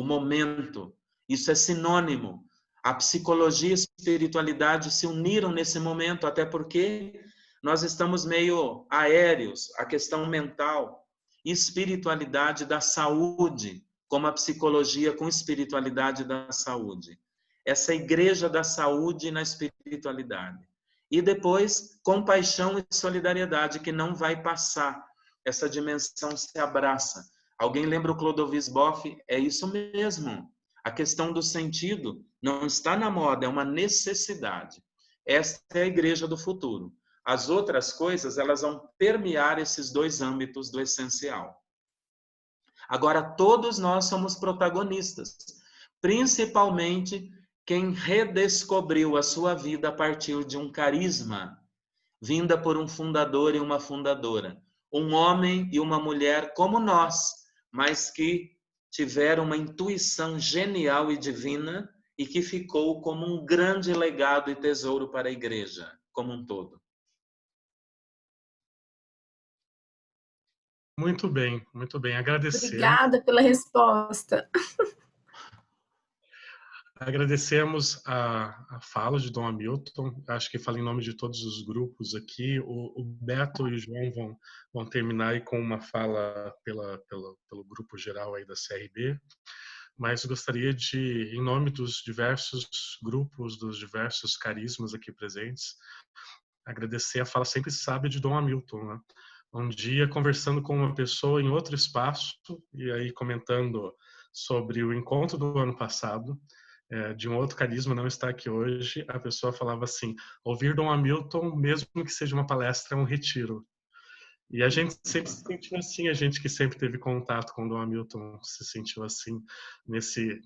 o momento. Isso é sinônimo. A psicologia e a espiritualidade se uniram nesse momento, até porque nós estamos meio aéreos, a questão mental e espiritualidade da saúde, como a psicologia com espiritualidade da saúde. Essa igreja da saúde na espiritualidade. E depois, compaixão e solidariedade, que não vai passar. Essa dimensão se abraça. Alguém lembra o Clodovis Boff? É isso mesmo. A questão do sentido não está na moda, é uma necessidade. Esta é a igreja do futuro. As outras coisas, elas vão permear esses dois âmbitos do essencial. Agora, todos nós somos protagonistas, principalmente quem redescobriu a sua vida a partir de um carisma, vinda por um fundador e uma fundadora, um homem e uma mulher como nós, mas que tiveram uma intuição genial e divina e que ficou como um grande legado e tesouro para a igreja como um todo. Muito bem, muito bem. Agradecemos. Obrigada pela resposta. Agradecemos a fala de Dom Hamilton. Acho que fala em nome de todos os grupos aqui. O Beto e o João vão terminar aí com uma fala pelo grupo geral aí da CRB. Mas gostaria de, em nome dos diversos grupos, dos diversos carismas aqui presentes, agradecer a fala sempre sábia de Dom Hamilton, né? Um dia, conversando com uma pessoa em outro espaço, e aí comentando sobre o encontro do ano passado, de um outro carisma, não está aqui hoje, a pessoa falava assim: ouvir Dom Hamilton, mesmo que seja uma palestra, é um retiro. E a gente sempre se sentiu assim, a gente que sempre teve contato com Dom Hamilton se sentiu assim, nesse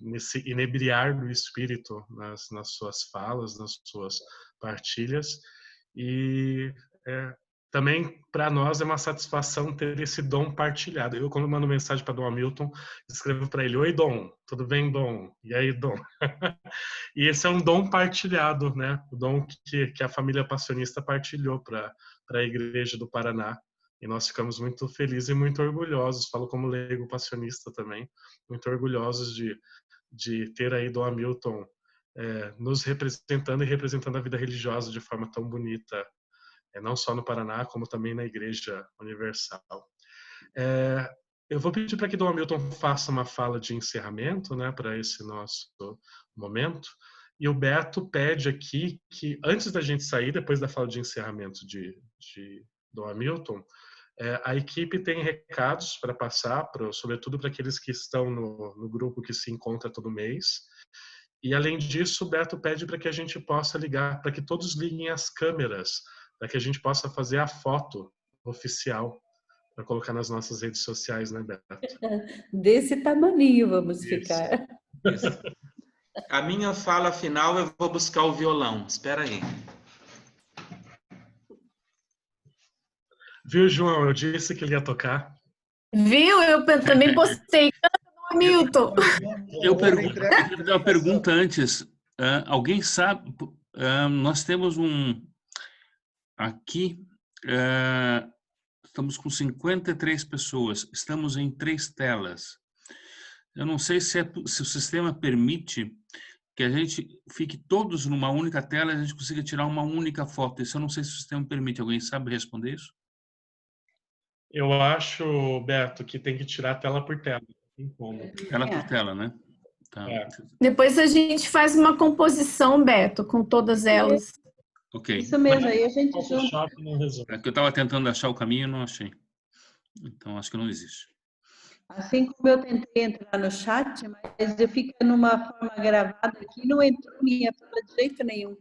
inebriar do espírito nas suas falas, nas suas partilhas. E também, para nós, é uma satisfação ter esse dom partilhado. Eu, quando mando mensagem para Dom Hamilton, escrevo para ele: oi, Dom, tudo bem, Dom? E aí, Dom? E esse é um dom partilhado, né? O dom que a família passionista partilhou para a Igreja do Paraná. E nós ficamos muito felizes e muito orgulhosos, falo como leigo passionista também, muito orgulhosos de ter aí Dom Hamilton nos representando e representando a vida religiosa de forma tão bonita, não só no Paraná, como também na Igreja Universal. Eu vou pedir para que Dom Hamilton faça uma fala de encerramento, né, para esse nosso momento. E o Beto pede aqui que, antes da gente sair, depois da fala de encerramento de Dom Hamilton, a equipe tem recados para passar, sobretudo para aqueles que estão no grupo que se encontra todo mês. E, além disso, o Beto pede para que a gente possa ligar, para que todos liguem as câmeras, para que a gente possa fazer a foto oficial para colocar nas nossas redes sociais, né, Beto? Desse tamaninho vamos ficar. Isso. A minha fala final, eu vou buscar o violão. Espera aí. Viu, João? Eu disse que ele ia tocar. Viu? Eu também postei. Canta, Hamilton. Eu quero dar uma pergunta antes. Alguém sabe? Nós temos aqui, estamos com 53 pessoas. Estamos em 3 telas. Eu não sei se o sistema permite que a gente fique todos numa única tela e a gente consiga tirar uma única foto. Isso eu não sei se o sistema permite. Alguém sabe responder isso? Eu acho, Beto, que tem que tirar tela por tela. Tela por tela, né? Tá. Depois a gente faz uma composição, Beto, com todas elas. Ok. Isso mesmo, aí a gente junta. É que eu estava tentando achar o caminho e não achei. Então, acho que não existe. Assim como eu tentei entrar no chat, mas eu fico numa forma gravada aqui, não entrou minha fala de jeito nenhum.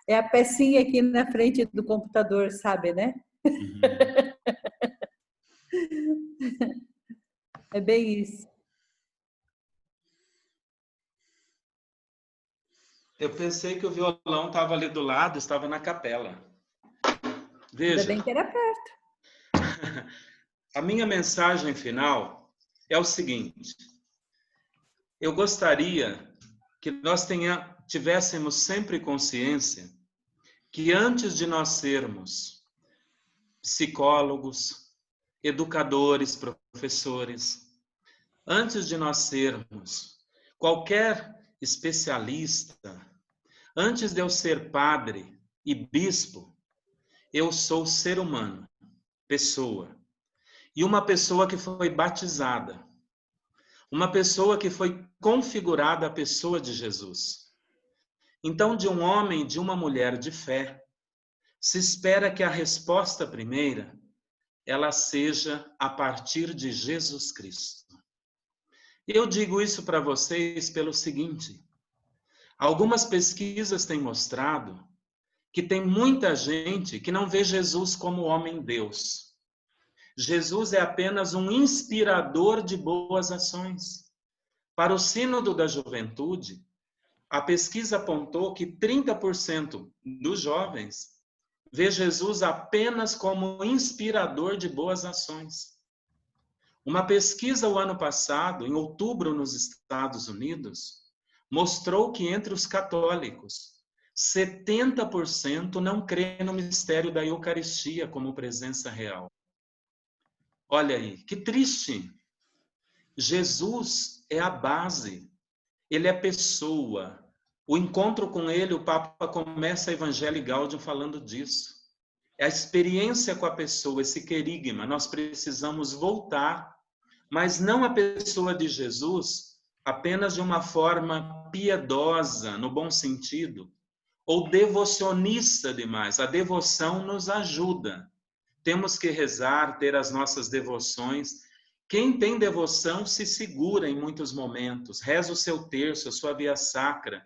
É a pecinha aqui na frente do computador, sabe, né? Uhum. É bem isso. Eu pensei que o violão estava ali do lado, estava na capela. Veja. Ainda bem que era perto. A minha mensagem final é o seguinte: eu gostaria que nós tivéssemos sempre consciência que antes de nós sermos psicólogos, educadores, professores, Antes de nós sermos qualquer especialista, antes de eu ser padre e bispo, eu sou ser humano, pessoa. E uma pessoa que foi batizada. Uma pessoa que foi configurada a pessoa de Jesus. Então, de um homem, de uma mulher de fé, se espera que a resposta primeira, ela seja a partir de Jesus Cristo. Eu digo isso para vocês pelo seguinte: algumas pesquisas têm mostrado que tem muita gente que não vê Jesus como homem-Deus. Jesus é apenas um inspirador de boas ações. Para o Sínodo da Juventude, a pesquisa apontou que 30% dos jovens vê Jesus apenas como inspirador de boas ações. Uma pesquisa o ano passado, em outubro, nos Estados Unidos, mostrou que entre os católicos, 70% não crê no mistério da Eucaristia como presença real. Olha aí, que triste. Jesus é a base, ele é pessoa. O encontro com ele, o Papa começa a Evangelii Gaudium falando disso. É a experiência com a pessoa, esse querigma. Nós precisamos voltar, mas não a pessoa de Jesus apenas de uma forma piedosa, no bom sentido, ou devocionista demais. A devoção nos ajuda. Temos que rezar, ter as nossas devoções. Quem tem devoção se segura em muitos momentos. Reza o seu terço, a sua via sacra.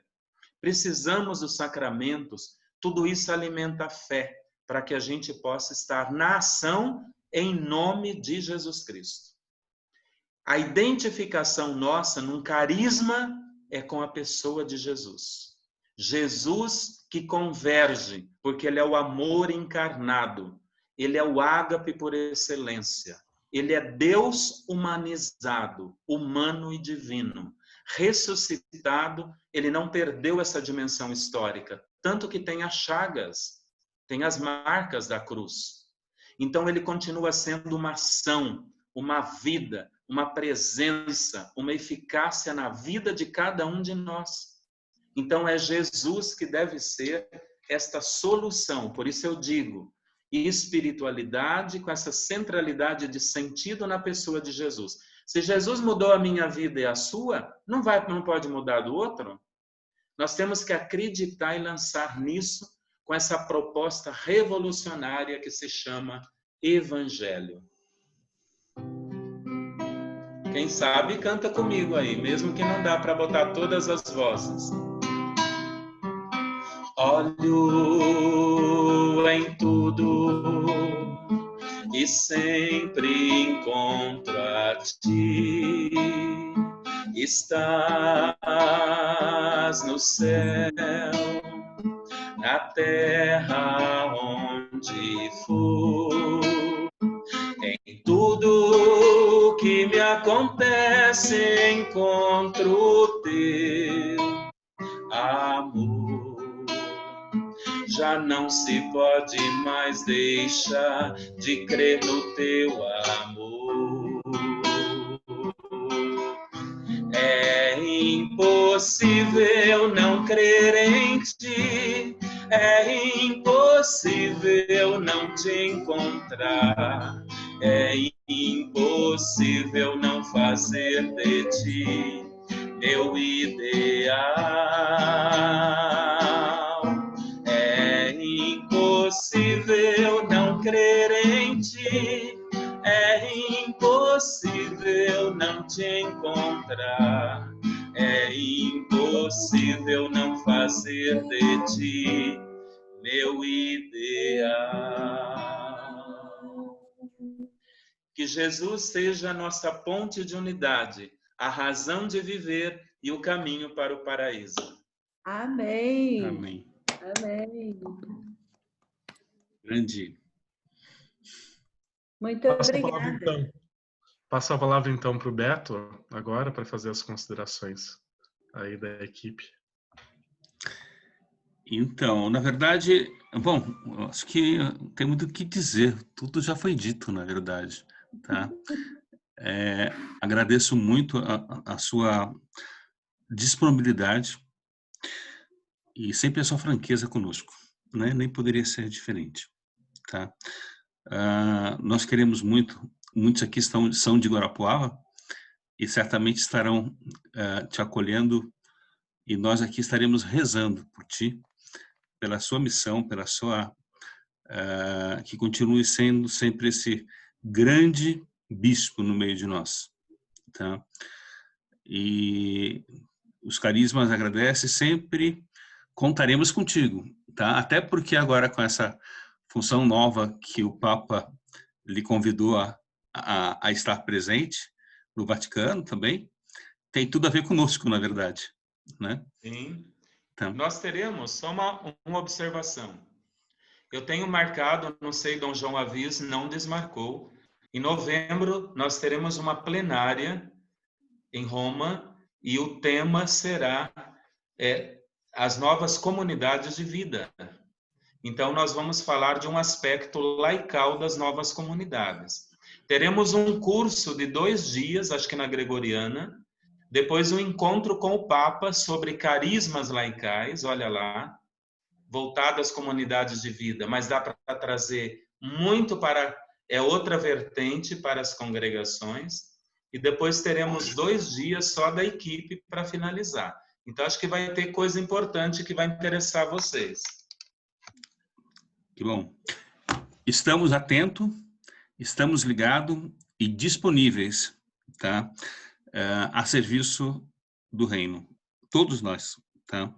Precisamos dos sacramentos. Tudo isso alimenta a fé, para que a gente possa estar na ação em nome de Jesus Cristo. A identificação nossa num carisma é com a pessoa de Jesus. Jesus que converge, porque ele é o amor encarnado. Ele é o ágape por excelência. Ele é Deus humanizado, humano e divino. Ressuscitado, ele não perdeu essa dimensão histórica. Tanto que tem as chagas, tem as marcas da cruz. Então ele continua sendo uma ação, uma vida, uma presença, uma eficácia na vida de cada um de nós. Então é Jesus que deve ser esta solução. Por isso eu digo, espiritualidade com essa centralidade de sentido na pessoa de Jesus. Se Jesus mudou a minha vida e a sua, não pode mudar do outro? Nós temos que acreditar e lançar nisso com essa proposta revolucionária que se chama Evangelho. Quem sabe canta comigo aí, mesmo que não dá para botar todas as vozes. Olho em tudo e sempre encontro a ti. Estás no céu, na terra onde for. Em tudo que me acontece encontro o teu amor. Já não se pode mais deixar de crer no teu amor. É impossível não crer em ti, é impossível não te encontrar, é impossível não fazer de ti meu ideal. É impossível não crer em ti, é impossível não te encontrar, é impossível não fazer de ti meu ideal. Que Jesus seja a nossa ponte de unidade, a razão de viver e o caminho para o paraíso. Amém. Amém. Amém. Grande. Muito obrigada. Passo a palavra então para o Beto, agora, para fazer as considerações aí da equipe. Então, na verdade, bom, acho que tem muito o que dizer. Tudo já foi dito, na verdade, tá? Agradeço muito a sua disponibilidade e sempre a sua franqueza conosco, né? Nem poderia ser diferente, tá? Nós queremos muito, muitos aqui são de Guarapuava e certamente estarão te acolhendo, e nós aqui estaremos rezando por ti, pela sua missão, pela sua que continue sendo sempre esse grande bispo no meio de nós, tá? E os carismas agradecem, sempre contaremos contigo, tá? Até porque agora com essa função nova que o Papa lhe convidou a estar presente no Vaticano também, tem tudo a ver conosco, na verdade, né? Sim. Então, Nós teremos só uma observação. Eu tenho marcado, não sei, Dom João Avis não desmarcou. Em novembro, nós teremos uma plenária em Roma e o tema será as novas comunidades de vida. Então, nós vamos falar de um aspecto laical das novas comunidades. Teremos um curso de 2 dias, acho que na Gregoriana, depois um encontro com o Papa sobre carismas laicais, olha lá, voltado às comunidades de vida, mas dá para trazer muito para... outra vertente para as congregações. E depois teremos 2 dias só da equipe para finalizar. Então, acho que vai ter coisa importante que vai interessar vocês. Que bom. Estamos atentos, estamos ligados e disponíveis, tá? A serviço do reino. Todos nós, tá?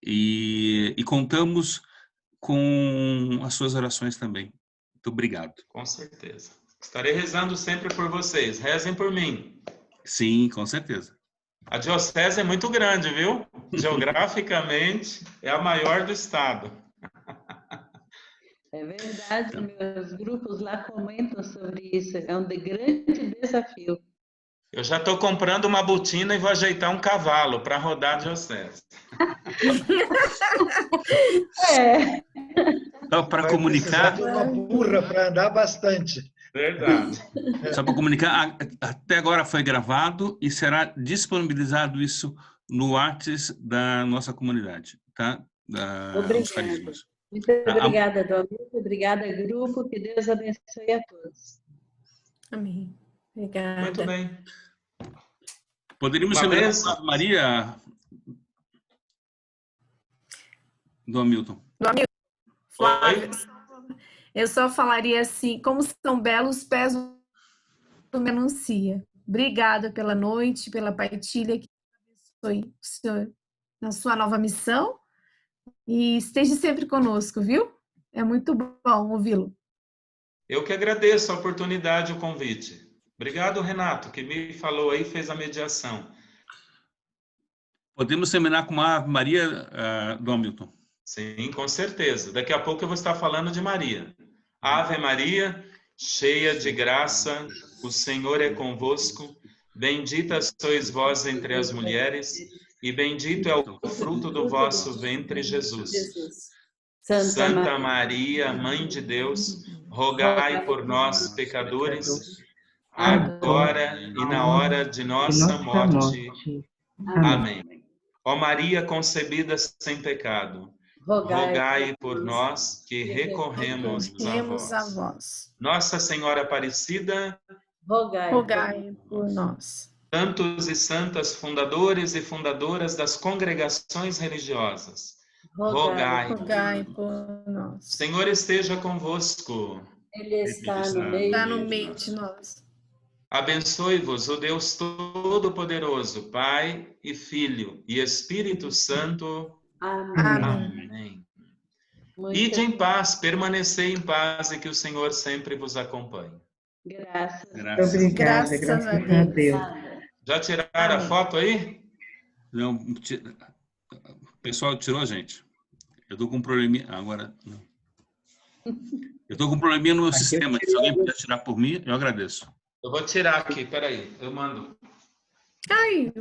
E contamos com as suas orações também. Muito obrigado. Com certeza. Estarei rezando sempre por vocês. Rezem por mim. Sim, com certeza. A diocese é muito grande, viu? Geograficamente, é a maior do estado. É verdade, meus grupos lá comentam sobre isso. É um grande desafio. Eu já estou comprando uma botina e vou ajeitar um cavalo para rodar a diocese. Só para comunicar... De uma burra para andar bastante. Verdade. Só para comunicar, até agora foi gravado e será disponibilizado isso no WhatsApp da nossa comunidade, tá? Obrigada. Muito obrigada, Dom. Muito obrigada, grupo. Que Deus abençoe a todos. Amém. Obrigada. Muito bem. Poderíamos terminar com a Maria, do Hamilton. Do Hamilton. Flávia, eu só falaria assim, como são belos pés do me anuncia. Obrigada pela noite, pela partilha, que abençoe o Senhor na sua nova missão e esteja sempre conosco, viu? É muito bom ouvi-lo. Eu que agradeço a oportunidade e o convite. Obrigado, Renato, que me falou aí, fez a mediação. Podemos terminar com a Maria do Hamilton. Sim, com certeza. Daqui a pouco eu vou estar falando de Maria. Ave Maria, cheia de graça, o Senhor é convosco. Bendita sois vós entre as mulheres, e bendito é o fruto do vosso ventre, Jesus. Santa Maria, Mãe de Deus, rogai por nós, pecadores, agora e na hora de nossa morte. Amém. Ó Maria concebida sem pecado, rogai por nós que recorremos a vós. Nossa Senhora Aparecida, rogai por nós. Santos e santas fundadores e fundadoras das congregações religiosas, rogai por nós. Senhor esteja convosco. Ele está no meio de nós. Abençoe-vos o Deus Todo-Poderoso, Pai e Filho e Espírito Santo. Amém. Ide em paz, permanecei em paz e que o Senhor sempre vos acompanhe. Graças. Obrigada, graças a Deus. Já tiraram a foto aí? Não, o pessoal tirou, gente. Eu estou com um probleminha. Agora, não. Eu estou com um probleminha no sistema. Se alguém puder tirar por mim, eu agradeço. Eu vou tirar aqui, peraí, eu mando. Ai,